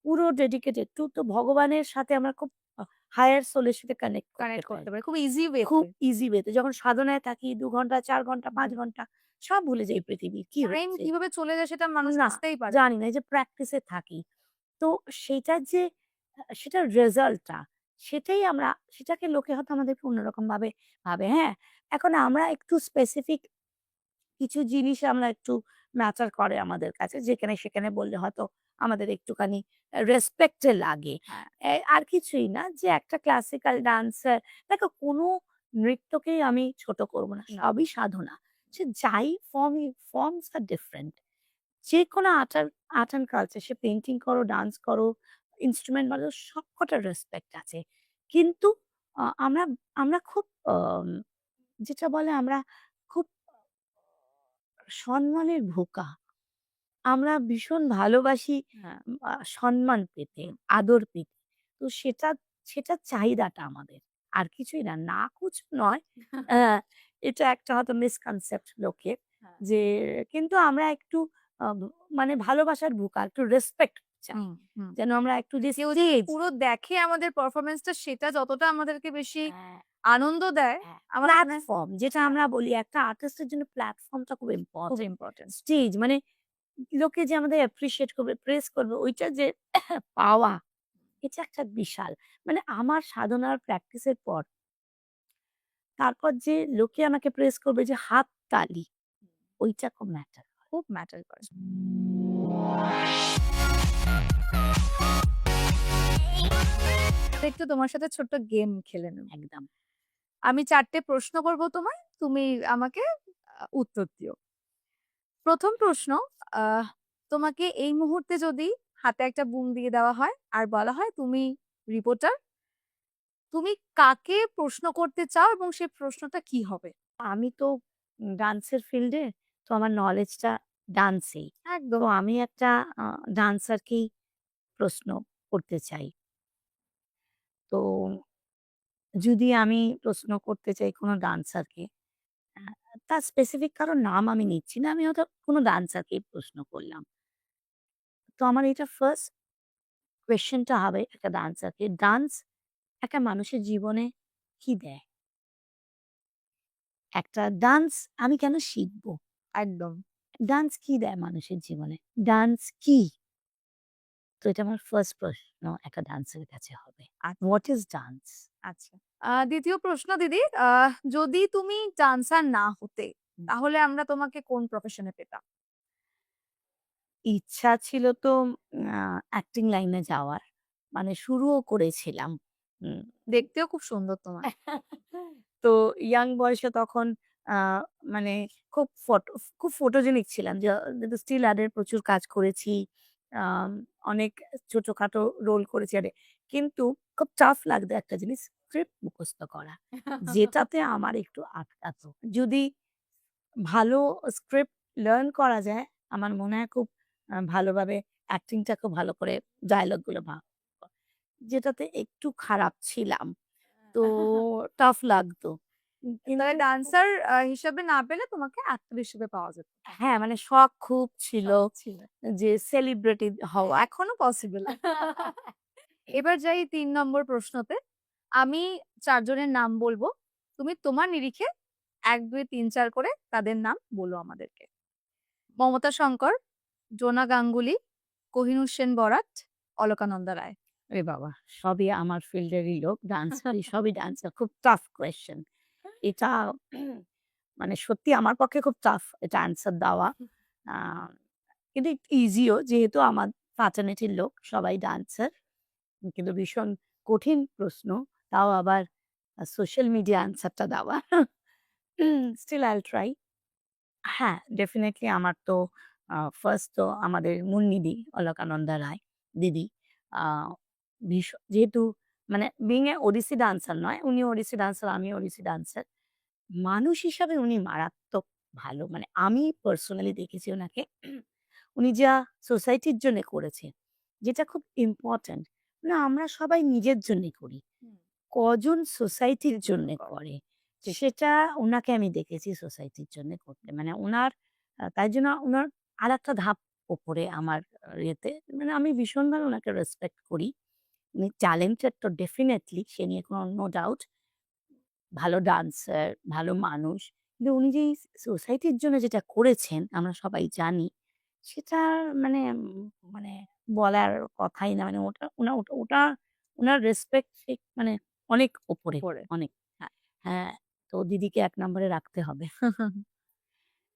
পুরো ডেডিকেটেড তো ভগবানের সাথে আমরা খুব হায়ার সোল এর সাথে কানেক্ট করতে কানেক্ট করতে পারি। পারি। খুব ইজি ওয়েতে। খুব ইজি ওয়েতে যখন সাধনায় থাকি ২ ঘন্টা, ৪ ঘন্টা, ৫ হুম। ঘন্টা সব ভুলে যাই পৃথিবীর কি টাইম হচ্ছে। কিভাবে চলে যায় সেটা মানুষ না, বুঝতেই পারে না। জানি না। এই যে প্র্যাকটিস এ থাকি। তো সেটার যে সেটার রেজাল্ট টা সেটাকে লোকে হয়তো আমাদেরকে অন্যরকম ভাবে ভাবে। হ্যাঁ, এখন আমরা একটু স্পেসিফিক কিছু জিনিস আমরা একটু ম্যাটার করে আমাদের কাছে। যেখানে সেখানে বললে হয়তো আমাদের একটুখানি রেসপেক্ট এ লাগে। হ্যাঁ, আর কিছুই না যে একটা ক্লাসিক্যাল ডান্সার দেখো কোনো নৃত্যকেই আমি ছোট করব না। না। সবই সাধনা। সে যাই ফর্মস আর ডিফারেন্ট। যেকোনো art and culture say painting করো, ডান্স করো, ইন্সট্রুমেন্ট বাজাও সবকটার রেসপেক্ট আছে। কিন্তু আমরা আমরা খুব যেটা বলে আমরা খুব সম্মানের ভোকা। আমরা ভীষণ ভালোবাসি হ্যাঁ। সম্মান পেতে, আদর পেতে। তো সেটার চাহিদাটা আমাদের। আর কিছুই না। না কুছ নয়। অ্যা এটা একটা হয়তো মিসকনসেপ্ট লোকের হ্যাঁ। যে কিন্তু আমরা একটু আব মানে ভালোবাসার বুকা, একটু রেসপেক্ট চাই। হুম, হুম। যেন আমরা একটু যে কেউ যে স্টেজ পুরো দেখে আমাদের পারফরম্যান্সটা সেটা যতটা আমাদেরকে বেশি হ্যাঁ, আনন্দ দেয়, হ্যাঁ, আমার মনে হয় প্ল্যাটফর্ম যেটা হ্যাঁ, আমরা বলি একটা আর্টিস্টের জন্য প্ল্যাটফর্মটা খুব খুব ইম্পোর্টেন্ট। ইম্পোর্টেন্ট। স্টেজ মানে লোকে যে আমাদের অ্যাপ্রিশিয়েট করবে, প্রেজ করবে ওইটা যে পাওয়া এটা একটা বিশাল মানে আমার সাধনার প্র্যাকটিসের পর তারপর যে লোকে আমাকে প্রেজ করবে যে হাততালি ওইটা খুব ম্যাটার করে। খুব ম্যাটার করে। তো একটু তোমার সাথে ছোট্ট গেম খেলে নেব। একদম। আমি ৪ টে প্রশ্ন করব তোমায়, তুমি আমাকে উত্তর দিও। ১ম প্রশ্ন, আহ তোমাকে এই মুহূর্তে যদি হাতে একটা বুম দিয়ে দেওয়া হয় আর বলা হয় তুমি রিপোর্টার, তুমি কাকে প্রশ্ন করতে চাও এবং সেই প্রশ্নটা কি হবে? আমি তো ডান্সের ফিল্ডে তো আমার নলেজটা ডান্সেই। তো একদম। আমি একটা আ ডান্সারকেই প্রশ্ন করতে চাই। তো যদি আমি প্রশ্ন করতে চাই কোনো ডান্সারকে, আ তার স্পেসিফিক কারো নাম আমি নিচ্ছি না। আমি হয়তো কোনো ডান্সারকেই প্রশ্ন করলাম। তো আমার এটা ফার্স্ট কোয়েশ্চেনটা হবে একটা ডান্সারকে, ডান্স একটা মানুষের জীবনে কি দেয়? একটা ডান্স আমি কেন শিখবো? একদম। ডান্স কি দেয় মানুষের জীবনে? ডান্স কি? তো এটা আমার ফার্স্ট প্রশ্ন একটা ডান্সারের কাছে হবে। আচ্ছা, হোয়াট ইস ডান্স? আচ্ছা। ২য় প্রশ্ন দিদি, যদি তুমি ডান্সার না হতে, তাহলে আমরা তোমাকে কোন প্রফেশনে পেতাম? ইচ্ছা ছিল তো আ অ্যাক্টিং লাইনে যাওয়ার। মানে শুরুও করেছিলাম। হুম। দেখতেও খুব সুন্দর তোমায়। তো ইয়াং বয়সে তখন আ মানে খুব খুব ফটোজেনিক ছিলাম। কিন্তু স্টিল অ্যাড এর প্রচুর কাজ করেছি। আম অনেক ছোটখাটো রোল করেছি অ্যাডে। কিন্তু খুব টাফ লাগতো একটা জিনিস স্ক্রিপ্ট মুখস্থ করা। যেটাতে আমার একটু আটকাতো। যদি ভালো স্ক্রিপ্ট লার্ন করা যায়, আমার মনে হয় খুব ভালোভাবে অ্যাক্টিংটা খুব ভালো করে ডায়ালগ গুলো যেটাতে একটু খারাপ ছিলাম। তো টাফ লাগতো। তবে কিন্তু ডান্সার হিসেবে না পেলে তোমাকে অ্যাক্টর হিসেবে পাওয়া যেত। হ্যাঁ, মানে শখ খুব ছিল শখ ছিল। যে সেলিব্রিটি হওয়া। এখনো পসিবল। এবার যাই ৩ নম্বর প্রশ্নতে। আমি ৪ জনের নাম বলব। তুমি তোমার নিরিখে ১, ২, ৩, ৪ করে তাদের নাম বলো আমাদেরকে। মমতা শঙ্কর, জোনা গাঙ্গুলি, কোহিনূর সেন বরাত, অলকানন্দা রায়। এ বাবা! সবই আমার ফিল্ডেরই লোক। ডান্সারই সবই ডান্সার। খুব টাফ কোয়েশ্চেন। এটা মানে সত্যি আমার পক্ষে খুব টাফ এটা অ্যান্সার দেওয়া। আ কিন্তু একটু ইজিও যেহেতু আমার ফ্র্যাটার্নিটির লোক সবাই ডান্সার। কিন্তু ভীষণ কঠিন প্রশ্ন। তাও আবার সোশ্যাল মিডিয়া অ্যান্সারটা দেওয়া। Still I'll try. হ্যাঁ, ডেফিনিটলি আমার তো ফার্স্ট তো আমাদের মুন্নিদি, অলকানন্দা রায় দিদি। আ যেহেতু মানে বিইং এ ওডিসি ডান্সার নয়, উনিও ওডিসি ডান্সার, আমিও ওডিসি ডান্সার। মানুষ হিসাবে উনি মারাত্মক ভালো। মানে আমি পার্সোনালি দেখেছি উনাকে। উনি যা সোসাইটির জন্যে করেছেন, যেটা খুব ইম্পোর্টেন্ট। না আমরা সবাই নিজের জন্যে করি। হুম। কজন সোসাইটির নিজের জন্য জন্যে কর। করে? ঠিক। সেটা উনাকে আমি দেখেছি সোসাইটির জন্যে করতে। মানে উনার তাই জন্য উনার আরেকটা ধাপ উপরে আমার ইয়েতে মানে আমি ভীষণভাবে উনাকে রেসপেক্ট করি। উনি ট্যালেন্টেড তো ডেফিনিটলি সে নিয়ে কোনো নো ডাউট। ভালো ডান্সার, ভালো মানুষ। কিন্তু উনি যে এই সোসাইটির জন্য যেটা করেছেন আমরা সবাই জানি, সেটা মানে মানে বলার কথাই না। মানে ওটা ওটা উনার রেসপেক্ট মানে অনেক উপরে, উপরে। অনেক। হ্যাঁ। হ্যাঁ, তো দিদিকে ১ নম্বরে রাখতে হবে।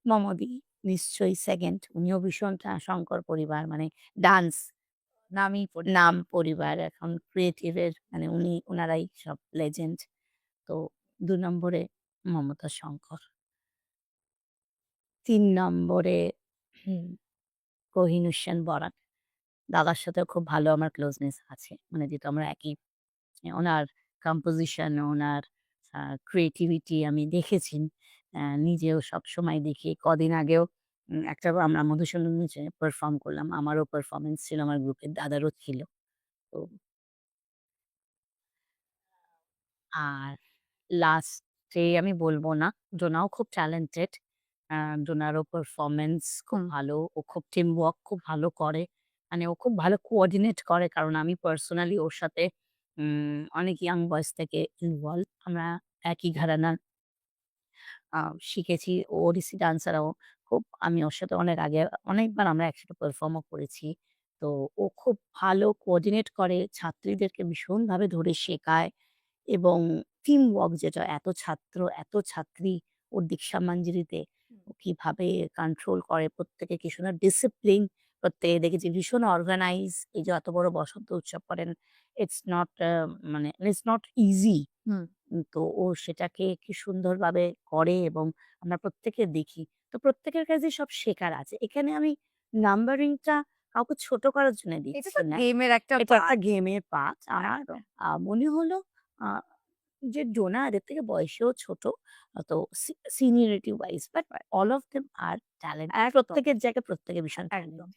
মমদি নিশ্চয়ই 2nd, উনিও ভীষণ শঙ্কর পরিবার মানে ডান্স নামই পড়ি। নাম পরিবার এখন ক্রিয়েটিভ এর মানে উনারাই সব লেজেন্ড। তো ২ নম্বরে মমতা শঙ্কর। ৩ নম্বরে হুম, কোহিনূর সেন বরাক। দাদার সাথেও খুব ভালো আমার ক্লোজনেস আছে। মানে যেহেতু আমরা একই ওনার কম্পোজিশন, ওনার আ ক্রিয়েটিভিটি আমি দেখেছি। নিজেও সবসময় দেখি। কদিন আগেও একটা আমরা মধুসূদন নিচে পারফর্ম করলাম। আমারও পারফরম্যান্স ছিল, আমার গ্রুপের দাদারও ছিল। তো আর লাস্টে আমি বলব না, ডোনাও খুব ট্যালেন্টেড। আ ডোনারও পারফরম্যান্স খুব হুম। ভালো। ও খুব টিম ওয়ার্ক খুব ভালো করে। মানে ও খুব ভালো কোঅর্ডিনেট করে। কারণ আমি পার্সোনালি ওর সাথে অনেক ইয়াং বয়স থেকে ইনভলভ। আমরা একই ঘরানার আ শিখেছি। ও ওডিসি ডান্সারও খুব আমি ওর সাথে অনেক আগে অনেকবার আমরা একসাথে পারফর্মও করেছি। তো ও খুব ভালো কোঅর্ডিনেট করে, ছাত্রীদেরকে ভীষণভাবে ধরে শেখায় এবং টিম ওয়ার্ক যেটা এত ছাত্র, এত ছাত্রী ওর দীক্ষা মঞ্জুরিতে হুম। ও কিভাবে কন্ট্রোল করে প্রত্যেকে কি সুন্দর ডিসিপ্লিন প্রত্যেকে দেখেছি ভীষণ অর্গানাইজ এই যে এত বড় বসন্ত উৎসব করেন ইটস নট মানে ইটস নট ইজি হুম। তো ও সেটাকে কি সুন্দরভাবে করে এবং আমরা প্রত্যেকে দেখি। তো প্রত্যেকের কাছে সব শেখার আছে। এখানে আমি নাম্বারিংটা কাউকে ছোট করার জন্য এটা দিচ্ছি তো না। গেমের একটা এটা একটা পার্ট। গেমের পার্ট। আমার একদম। মনে হলো আ যে ডোনা এদের থেকে বয়সেও ছোট। তো seniority wise but all of them are talent একদম, প্রত্যেকের জায়গায় প্রত্যেকে ভীষণ একদম। ট্যালেন্টেড।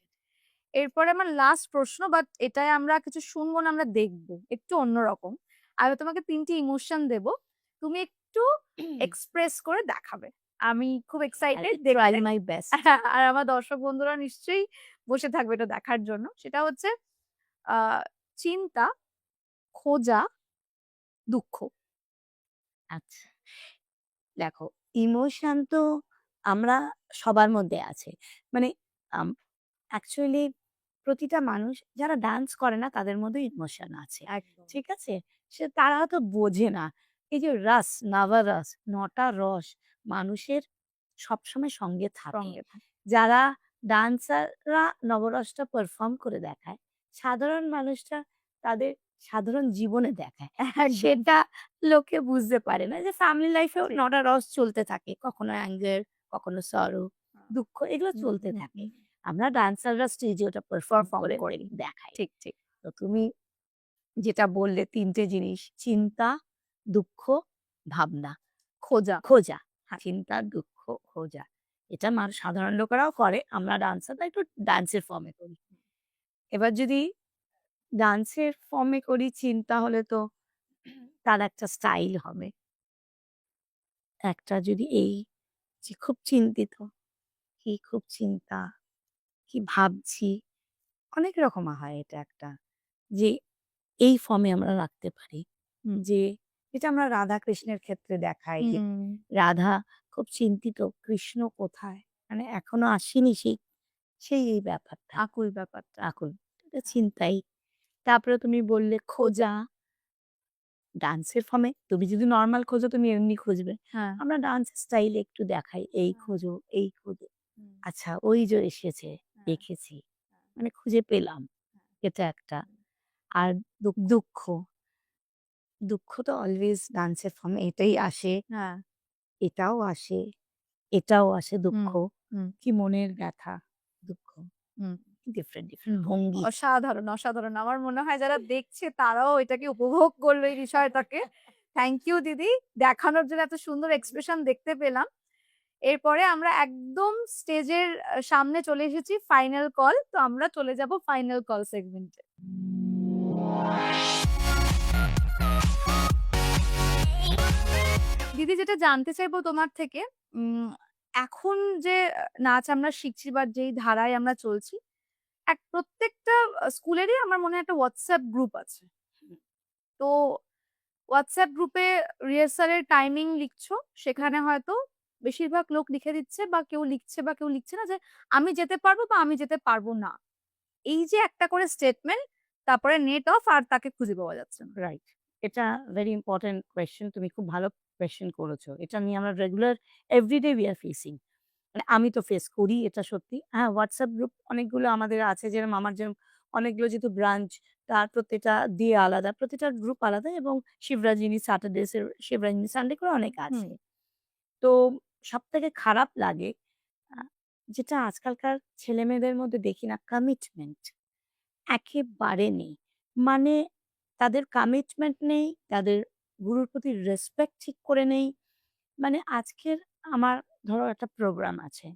এরপরে আমার লাস্ট প্রশ্ন বাট এটায় আমরা কিছু শুনবো না, আমরা দেখব। একটু অন্যরকম। আমি তোমাকে ৩ টি ইমোশন দেব। তুমি একটু এক্সপ্রেস করে দেখাবে। আমি খুব I'll এক্সাইটেড try দেখতে। my best. আর আমার দর্শক বন্ধুরা নিশ্চয়ই বসে থাকবে এটা দেখার জন্য। সেটা হচ্ছে আ চিন্তা, খোঁজা, দুঃখ। আচ্ছা। দেখো, ইমোশন তো আমরা সবার মধ্যে আছে। মানে আম অ্যাকচুয়ালি প্রতিটা মানুষ যারা ডান্স করে না তাদের মধ্যেও ইমোশন আছে। একদম। ঠিক আছে? তারা হয়তো বোঝে না। এই যে রস, নবরস ৯ টা রস মানুষের সবসময় সঙ্গে থাকে। সঙ্গে থাকে। যারা ডান্সাররা নবরসটা পারফর্ম করে দেখায়, সাধারণ মানুষরা তাদের সাধারণ জীবনে দেখায়। একদম সেটা লোকে বুঝতে পারে না যে ফ্যামিলি লাইফ এও ঠিক। ৯ টা রস চলতে থাকে। কখনো অ্যাঙ্গার, কখনো সরো, দুঃখ এগুলো হুম, চলতে হুম, থাকে। হুম। আমরা ডান্সাররা স্টেজে ওটা পারফর্ম পারফর্ম করে করি। দেখাই। ঠিক, ঠিক। তো তুমি যেটা বললে ৩ টে জিনিস চিন্তা, দুঃখ, ভাবনা, খোঁজা। খোঁজা। হ্যাঁ। চিন্তা, দুঃখ, খোঁজা। এটা সাধারণ লোকেরাও করে। আমরা ডান্সাররা একটু ডান্সের ফর্ম এ করি। এবার যদি ডান্সের ফর্ম এ করি চিন্তা হলে তো তার একটা স্টাইল হবে। একটা যদি এই যে খুব চিন্তিত, কি খুব চিন্তা, কি ভাবছি, অনেক রকম হয় এটা একটা। যে এই ফর্মে আমরা রাখতে পারি। যে যেটা আমরা রাধা কৃষ্ণের ক্ষেত্রে দেখাই যে হুম। রাধা খুব চিন্তিত কৃষ্ণ কোথায়? মানে এখনো আসেনি সেই এই ব্যাপারটা। আকুল ব্যাপারটা। আকুল। এটা চিন্তাই। তারপরে তুমি বললে খোঁজা। খোঁজা, ডান্সের ফর্মে তুমি যদি নরমাল খোঁজো তুমি এমনি খুঁজবে। হ্যাঁ। আমরা ডান্স স্টাইল একটু দেখাই। এই হ্যাঁ। খোঁজো, এই খোঁজো। হুম। আচ্ছা ওই যে এসেছে, হ্যাঁ, দেখেছি। হ্যাঁ, মানে খুঁজে পেলাম। হ্যাঁ। এটা একটা। হুম। আর দুঃখ। দুঃখ তো অলওয়েজ ডান্সের ফর্মে এটাই আসে, হ্যাঁ। এটাও আসে, এটাও আসে দুঃখ। হুম, হুম, কি মনের ব্যথা, দুঃখ। হুম। ডিফারেন্ট, ডিফারেন্ট ভঙ্গি। অসাধারণ, অসাধারণ। আমার মনে হয় যারা দেখছে তারাও এটাকে উপভোগ করলো এই বিষয়টাকে। থ্যাংক ইউ দিদি। দেখানোর জন্য এত সুন্দর এক্সপ্রেশন দেখতে পেলাম। এরপরে আমরা একদম স্টেজের সামনে চলে এসেছি ফাইনাল কল। তো আমরা চলে যাব ফাইনাল কল সেগমেন্টে। দিদি যেটা জানতে চাইবো তোমার থেকে, উম এখন যে নাচ আমরা শিখছি বা যেই ধারায় আমরা চলছি, প্রত্যেকটা স্কুলেরই আমার মনে হয় একটা WhatsApp গ্রুপ আছে। তো WhatsApp গ্রুপে রিহার্সাল এর টাইমিং লিখছো। সেখানে হয়তো বেশিরভাগ লোক লিখে দিচ্ছে বা কেউ লিখছে বা কেউ লিখছে না যে, "আমি যেতে পারবো" বা "আমি যেতে পারবো না।" এই যে একটা করে স্টেটমেন্ট, তারপরে নেট অফ আর তাকে খুঁজে পাওয়া যাচ্ছে না। রাইট। এটা ভেরি ইম্পোর্টেন্ট কোয়েশ্চেন। তুমি খুব ভালো কোয়েশ্চেন করেছো। এটা নিয়ে আমরা regular everyday we are facing. মানে আমি তো ফেস করি এটা সত্যি। হ্যাঁ, WhatsApp গ্রুপ অনেকগুলো আমাদের আছে যেরকম আমার যেরকম অনেকগুলো যেহেতু ব্রাঞ্চ তার প্রত্যেকটা দিয়ে আলাদা। প্রতিটা গ্রুপ আলাদা এবং শিবরাজনী স্যাটারডেজ এর শিবরাজনী সানডে করে অনেক হুম। আছে। তো সবথেকে খারাপ লাগে আ যেটা আজকালকার ছেলেমেয়েদের মধ্যে দেখি না কমিটমেন্ট একেবারে নেই। মানে তাদের কমিটমেন্ট নেই, তাদের গুরুর প্রতি রেসপেক্ট ঠিক করে নেই। মানে আজকের আমার ধরো একটা প্রোগ্রাম আছে।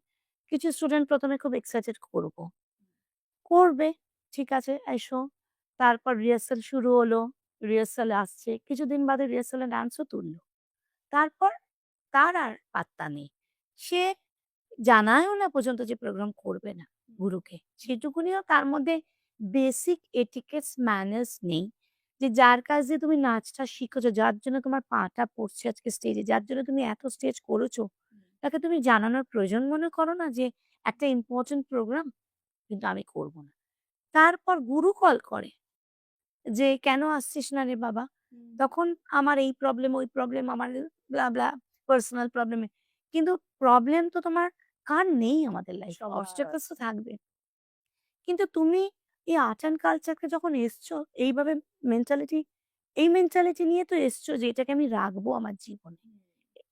কিছু স্টুডেন্ট ১ম এ খুব এক্সাইটেড করব। করবে, ঠিক আছে এসো। তারপর রিহার্সাল শুরু হলো। রিহার্সাল আসছে। কিছুদিন বাদে রিহার্সালে ডান্সও তুলল। তারপর তার আর পাত্তা নেই। সে জানায়ও না পর্যন্ত যে প্রোগ্রাম করবে না গুরুকে। সেটুকুনিও তার মধ্যে বেসিক এটিকেটস ম্যানার্স নেই। যে যার কাছ দিয়ে তুমি নাচটা শিখেছো, যার জন্য তোমার পাটা পড়ছে আজকে স্টেজে, যার জন্য তুমি এত স্টেজ করেছো, তাকে তুমি জানানোর প্রয়োজন মনে করো না যে একটা ইম্পোর্টেন্ট প্রোগ্রাম? কিন্তু আমি করব না। তারপর গুরু কল করে যে, "কেন আসছিস না রে বাবা?" তখন আমার এই প্রবলেম, ওই প্রবলেম, আমার ব্লা, ব্লা পার্সোনাল প্রবলেম এ কিন্তু প্রবলেম তো তোমার কার নেই আমাদের লাইফে? সবার obstacles তো আছে। থাকবে। কিন্তু তুমি এই আর্ট অ্যান্ড কালচার কে যখন এসছো এইভাবে মেন্টালিটি এই মেন্টালিটি নিয়ে তো এসছো যে এটাকে আমি রাখবো আমার জীবনে।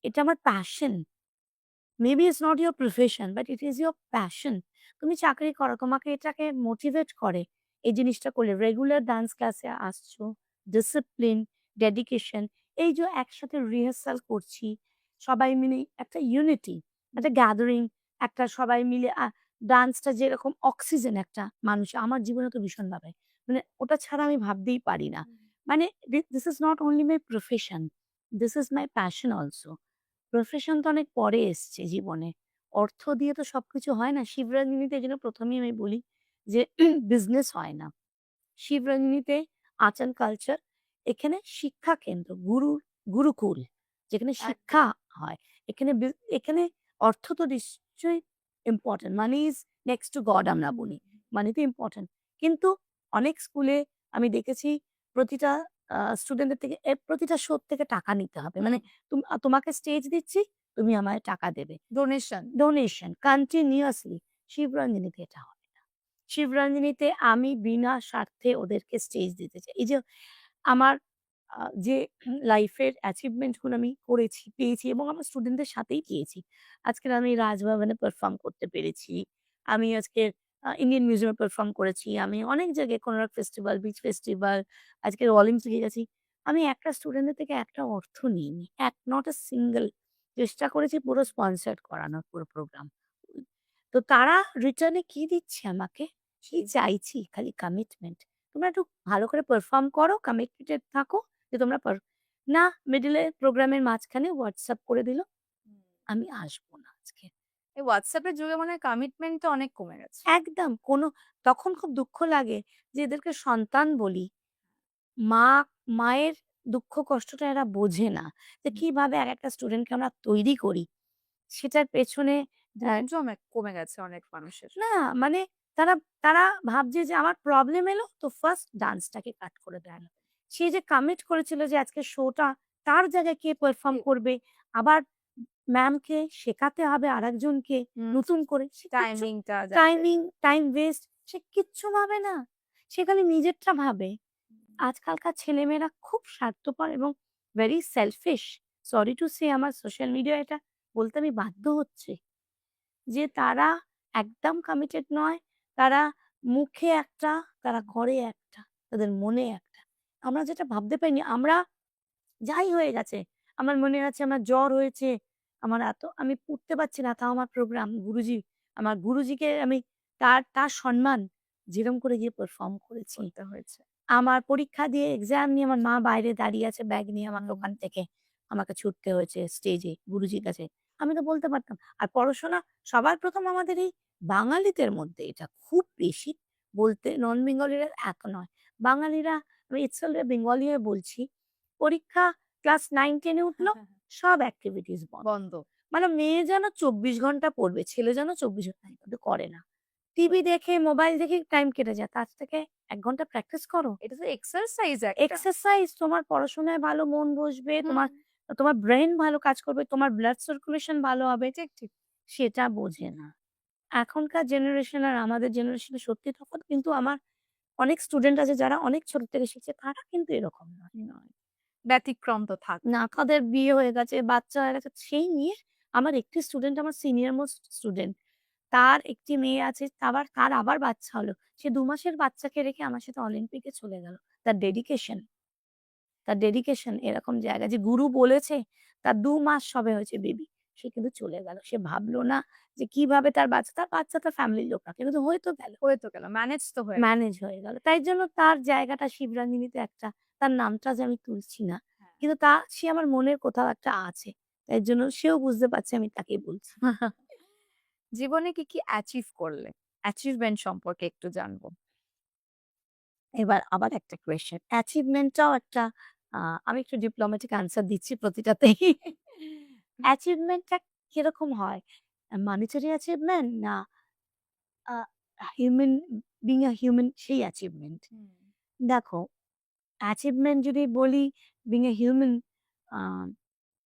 এটা আমার passion. Maybe it's not your profession but it is your passion. তুমি চাকরি করো, তোমাকে এটাকে মোটিভেট করে এই জিনিসটা করলে। রেগুলার ডান্স ক্লাসে আসছো, ডিসিপ্লিন, ডেডিকেশন, এই যে একসাথে রিহার্সাল করছি, সবাই মিলে একটা ইউনিটি, একটা গ্যাদারিং, একটা সবাই মিলে ডান্সটা যেরকম অক্সিজেন একটা মানুষ আমার জীবনে তো ভীষণভাবে মানে ওটা ছাড়া আমি ভাবতেই পারি না। মানে this is not only my profession, this is my passion also. Profession তো অনেক পরে এসছে জীবনে। অর্থ দিয়ে তো সবকিছু হয় না। শিবরঞ্জনীতে এজন্য ১ম এই আমি বলি যে বিজনেস হয় না। শিবরঞ্জনীতে আর্ট অ্যান্ড কালচার এখানে শিক্ষা কেন্দ্র, গুরুকুল যেখানে একদম। শিক্ষা হয়। এখানে এখানে অর্থ তো নিশ্চয়ই important. Money is next two god আমরা হুম। বলি। মানি তো ইম্পোর্টেন্ট। কিন্তু অনেক স্কুলে আমি দেখেছি প্রতিটা স্টুডেন্টদের থেকে প্রতিটা শো থেকে টাকা নিতে হবে। মানে তোমাকে স্টেজ দিচ্ছি, তুমি আমায় টাকা দেবে। ডোনেশন। Donation continuously. শিবরঞ্জনীতে এটা হবে না। শিবরঞ্জনীতে আমি বিনা স্বার্থে ওদেরকে স্টেজ দিতে চাই। এই যে আমার যে লাইফের অ্যাচিভমেন্ট গুলো আমি করেছি, পেয়েছি এবং আমার স্টুডেন্টদের সাথেই পেয়েছি। আজকের আমি রাজভবনে পারফর্ম করতে পেরেছি। আমি আজকে ইন্ডিয়ান মিউজিয়ামে পারফর্ম করেছি। আমি অনেক জায়গায় কোনারক ফেস্টিভাল, বিচ ফেস্টিভাল, আজকের অলিম্পিকে গেছি। আমি একটা স্টুডেন্টদের থেকে একটা অর্থ নিইনি। নট আ সিঙ্গল চেষ্টা করেছি পুরো স্পন্সার্ড করানোর পুরো প্রোগ্রাম। তো তারা রিটার্ন এ কি দিচ্ছে আমাকে? কি চাইছি? খালি কমিটমেন্ট। তোমরা একটু ভালো করে পারফর্ম করো, কমিটেড থাকো যে তোমরা না মিডল এ প্রোগ্রামের মাঝখানে WhatsApp করে দিল, আমি আসবো না আজকে। এই WhatsApp এর যুগে মনে হয় কমিটমেন্টটা অনেক কমে গেছে। একদম তখন খুব দুঃখ লাগে যে এদেরকে সন্তান বলি। মা মায়ের দুঃখ কষ্টটা এরা বোঝে না। যে কিভাবে একেকটা স্টুডেন্টকে আমরা তৈরি করি। সেটার পেছনে অ্যা ধৈর্য কমে গেছে অনেক মানুষের। না মানে তারা তারা ভাবছে যে আমার প্রবলেম এলো তো ফার্স্ট ডান্সটাকে কাট করে দেয়। সে যে কমিট করেছিল যে আজকে শোটা তার জায়গায় কে পারফর্ম ঠিক। করবে, আবার ম্যামকে শেখাতে হবে আরেকজনকে হুম। নতুন করে। সে কিচ্ছু টাইমিংটা যাতে টাইম ওয়েস্ট সে কিচ্ছু ভাবে না। সে খালি নিজেরটা ভাবে। আজকালকার ছেলেমেয়েরা খুব স্বার্থপর এবং very shellfish. Sorry to say আমার সোশ্যাল মিডিয়ায় এটা বলতে আমি বাধ্য হচ্ছি। যে তারা একদম কমিটেড নয়। তারা মুখে একটা, তারা করে একটা, তাদের মনে একটা। আমরা যেটা ভাবতে পারিনি, আমরা যাই হয়ে গেছে। আমার মনে আছে আমার জ্বর হয়েছে। আমার আমি উঠতে পারছি না। তাও আমার প্রোগ্রাম গুরুজি, আমার গুরুজিকে আমি তার সম্মান যেরম করে গিয়ে পারফর্ম করেছি। করতে হয়েছে। আমার পরীক্ষা দিয়ে এক্সাম নিয়ে আমার মা বাইরে দাঁড়িয়ে আছে ব্যাগ নিয়ে আমার হুম। দোকান থেকে। আমাকে ছুটতে হয়েছে স্টেজে গুরুজির কাছে। আমি তো বলতে পারতাম। আর পড়াশোনা সবার ১ম আমাদের এই বাঙালিদের মধ্যে এটা খুব বেশি বলতে নন বেঙ্গলিরা এক নয়। বাঙালিরা আমি ইটসেলফ এ বেঙ্গলি হয়ে বলছি। পরীক্ষা ক্লাস 9-10 এ উঠলো, সব এক্টিভিটিস বন্ধ। বন্ধ। মানে মেয়ে যেন ২৪ ঘন্টা পড়বে, ছেলে যেন ২৪ ঘন্টা কিন্তু করে না। টিভি দেখে, মোবাইল দেখে টাইম কেটে যায়। তার থেকে ১ ঘন্টা প্র্যাকটিস করো। এটা তো এক্সারসাইজ একটা। এক্সারসাইজ তোমার পড়াশোনায় ভালো মন বসবে, হুম, তোমার তোমার ব্রেইন ভালো কাজ করবে, তোমার ব্লাড সার্কুলেশন ভালো হবে। ঠিক, ঠিক। সেটা বোঝে না। এখনকার জেনারেশন আর আমাদের জেনারেশনে সত্যি তফাৎ। কিন্তু আমার অনেক স্টুডেন্ট আছে যারা অনেক ছোট থেকে শিখছে, তারা কিন্তু এরকম নয়। ব্যতিক্রম তো না, থাকবে। তাদের বিয়ে হয়ে গেছে, বাচ্চা হয়ে গেছে। সেই নিয়ে আমার একটি স্টুডেন্ট, আমার সিনিয়র মোস্ট স্টুডেন্ট। তার একটি মেয়ে আছে, তার আবার বাচ্চা হলো। সে ২ মাসের বাচ্চাকে রেখে আমার সাথে অলিম্পিকে চলে গেল। তার ডেডিকেশন এরকম জায়গা যে গুরু বলেছে, তার ২ মাস সবে হয়েছে বেবি। সে কিন্তু চলে গেল। সে ভাবল না যে কিভাবে তার বাচ্চা তার ফ্যামিলির লোক রাখে। কিন্তু হয়ে তো গেল। হয়ে তো গেল। ম্যানেজ তো হয়ে গেল। ম্যানেজ হয়ে গেল। তাই জন্য তার জায়গাটা শিবরাঞ্জিনীতে একটা, তার নামটা যে আমি তুলছি না। হ্যাঁ। কিন্তু সে আমার মনের কোথাও একটা আছে। তাই জন্য সেও বুঝতে পারছে আমি তাকেই বলছি। জীবনে কি অ্যাচিভ করলে? অ্যাচিভমেন্ট সম্পর্কে একটু জানবো। এবার আবার একটা কোয়েশ্চেন। অ্যাচিভমেন্টটাও একটা আ আমি একটু ডিপ্লোম্যাটিক আনসার দিচ্ছি প্রতিটাতেই। অ্যাচিভমেন্টটা কিরকম হয়? মানিটারি অ্যাচিভমেন্ট না আ হিউম্যান বিং আ হিউম্যান সেই অ্যাচিভমেন্ট? হুম। দেখো, অ্যাচিভমেন্ট যদি বলি বিং আ হিউম্যান আ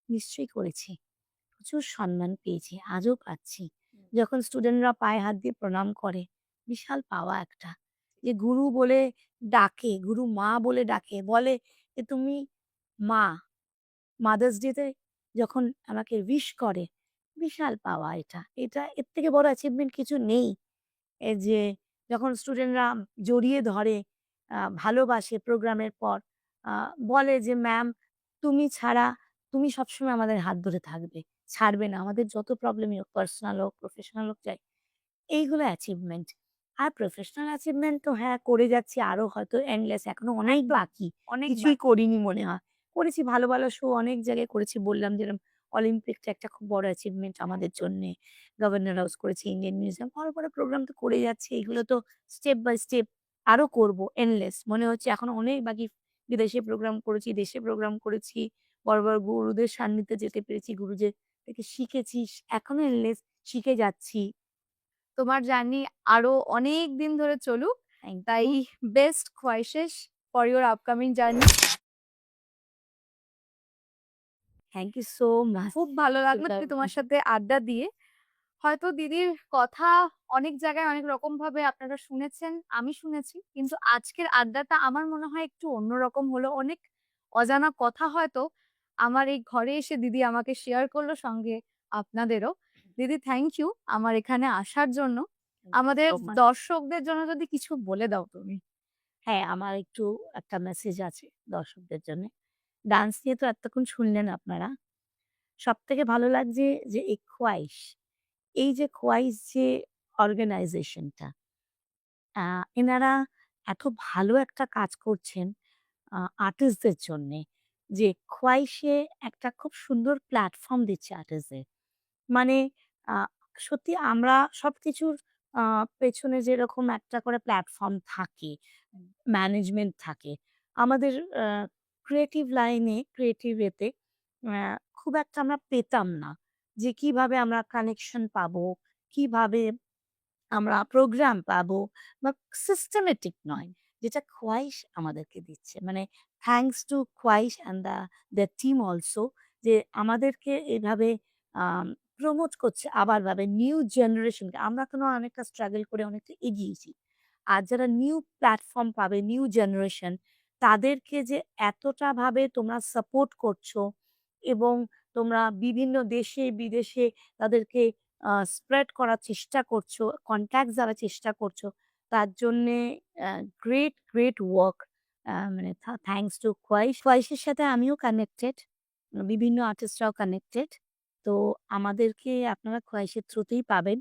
নিশ্চয়ই করেছি। প্রচুর সম্মান পেয়েছি, আজও পাচ্ছি। হুম। যখন স্টুডেন্টরা পায়ে হাত দিয়ে প্রণাম করে, বিশাল পাওয়া একটা। যে গুরু বলে ডাকে, গুরু মা বলে ডাকে। বলে যে, "তুমি মা।" মাদার্স ডে তে যখন আমাকে উইশ করে, বিশাল পাওয়া এটা। এর থেকে বড় অ্যাচিভমেন্ট কিছু নেই। এই যে যখন স্টুডেন্টরা জড়িয়ে ধরে, ভালোবাসে প্রোগ্রামের পর, আ বলে যে, "ম্যাম তুমি সবসময় আমাদের হাত ধরে থাকবে। ছাড়বে না। আমাদের যত প্রবলেমই হোক, পার্সোনাল হোক, প্রফেশনাল হোক যাই।" এইগুলো অ্যাচিভমেন্ট। আর প্রফেশনাল অ্যাচিভমেন্ট তো হ্যাঁ, করে যাচ্ছি আরো হয়তো এন্ডলেস এখনো অনেক একদম। বাকি। অনেক কিছুই বাকি। করিনি মনে হয়। করেছি ভালো শো অনেক জায়গায় করেছি। বললাম যেরকম অলিম্পিকটা একটা খুব বড় অ্যাচিভমেন্ট আমাদের একদম। জন্যে। গভর্নর হাউস করেছি, ইন্ডিয়ান মিউজিয়াম। বড় প্রোগ্রাম তো করে যাচ্ছি। এগুলো তো স্টেপ বাই স্টেপ আরো করব এন্ডলেস। মনে হচ্ছে এখনো অনেক বাকি। বিদেশে প্রোগ্রাম করেছি, দেশে প্রোগ্রাম করেছি। বড় গুরুদের সান্নিধ্যে যেতে পেরেছি। গুরুদের থেকে শিখেছি। এখনো এন্ডলেস শিখে যাচ্ছি। তোমার জার্নি আরো অনেক দিন ধরে চলুক। থ্যাংক তাই you. Best Khwaishes for your upcoming journey. Thank you so much. খুব ভালো লাগলো সুগার দিদি তোমার সাথে আড্ডা দিয়ে। হয়তো দিদির কথা অনেক জায়গায় অনেক রকমভাবে আপনারা শুনেছেন, আমি শুনেছি। কিন্তু আজকের আড্ডাটা আমার মনে হয় একটু অন্যরকম হলো। অনেক অজানা কথা হয়তো আমার এই ঘরে এসে দিদি আমাকে শেয়ার করলো, সঙ্গে আপনাদেরও। দিদি থ্যাংক ইউ আমার এখানে আসার জন্য। থ্যাংক ইউ আমাদের সো মাচ। দর্শকদের জন্য যদি কিছু বলে দাও তুমি। হ্যাঁ, আমার একটু একটা মেসেজ আছে দর্শকদের জন্যে। ডান্স নিয়ে তো এতক্ষণ শুনলেন আপনারা। সবথেকে ভালো লাগছে যে এই খোয়াইশ, এই যে খোয়াইশ যে অর্গানাইজেশনটা, আ এনারা এত ভালো একটা কাজ করছেন আর্টিস্টদের জন্যে। যে খোয়াইশে একটা খুব সুন্দর প্ল্যাটফর্ম দিচ্ছে আর্টিস্টদের। মানে আ সত্যি আমরা সবকিছুর আ পেছনে যেরকম একটা করে প্ল্যাটফর্ম থাকে, ম্যানেজমেন্ট থাকে। আমাদের আ ক্রিয়েটিভ লাইনে, ক্রিয়েটিভ এতে খুব একটা আমরা পেতাম না। যে কিভাবে আমরা কানেকশন পাবো, কিভাবে আমরা প্রোগ্রাম পাবো বা সিস্টেমেটিক নয়। যেটা খোয়াইশ আমাদেরকে দিচ্ছে। মানে thanks to Khwaish and their team also যে আমাদেরকে এভাবে আম প্রমোট করছে আবার ভাবে নিউ জেনারেশনকে। আমরা এখনো অনেকটা স্ট্রাগল করে অনেকটা এগিয়েছি। আর যারা নিউ প্ল্যাটফর্ম পাবে, নিউ জেনারেশন তাদেরকে যে এতটা ভাবে তোমরা সাপোর্ট করছো এবং তোমরা বিভিন্ন দেশে বিদেশে তাদেরকে স্প্রেড করার চেষ্টা করছো, কনট্যাক্ট দেওয়ার চেষ্টা করছো। তার জন্যে গ্রেট ওয়ার্ক। মানে থ্যাংকস টু খোয়াইশ। খোয়াইশের সাথে আমিও কানেক্টেড। বিভিন্ন আর্টিস্টরাও কানেক্টেড। তো আমাদেরকে আপনারা খোয়াইশের থ্রুতেই পাবেন।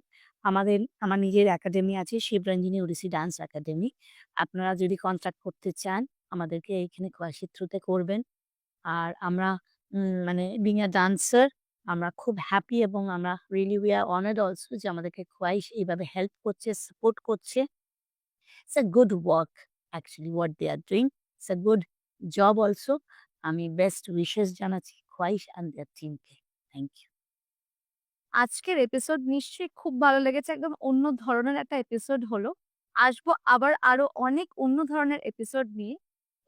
আমার নিজের একাডেমি আছে শিবরঞ্জিনী ওড়িশি ডান্স একাডেমি। আপনারা যদি কন্ট্যাক্ট করতে চান আমাদেরকে এইখানে খোয়াইশের থ্রুতে করবেন। আর আমরা মানে being a dancer আমরা খুব হ্যাপি এবং আমরা really we are honored also যে আমাদেরকে খোয়াইশ এইভাবে হেল্প করছে, সাপোর্ট করছে। It's a good work actually what they are doing. It's a good job also. আমি বেস্ট উইশেস জানাচ্ছি খোয়াইশ and their টিমকে। Thank you. আজকের এপিসোড নিশ্চয়ই খুব ভালো লেগেছে। একদম অন্য ধরনের একটা এপিসোড হলো। আসবো আবার আরো অনেক অন্য ধরনের এপিসোড নিয়ে।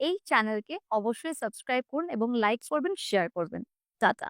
এই চ্যানেলকে অবশ্যই সাবস্ক্রাইব করুন এবং লাইক করবেন, শেয়ার করবেন। টাটা।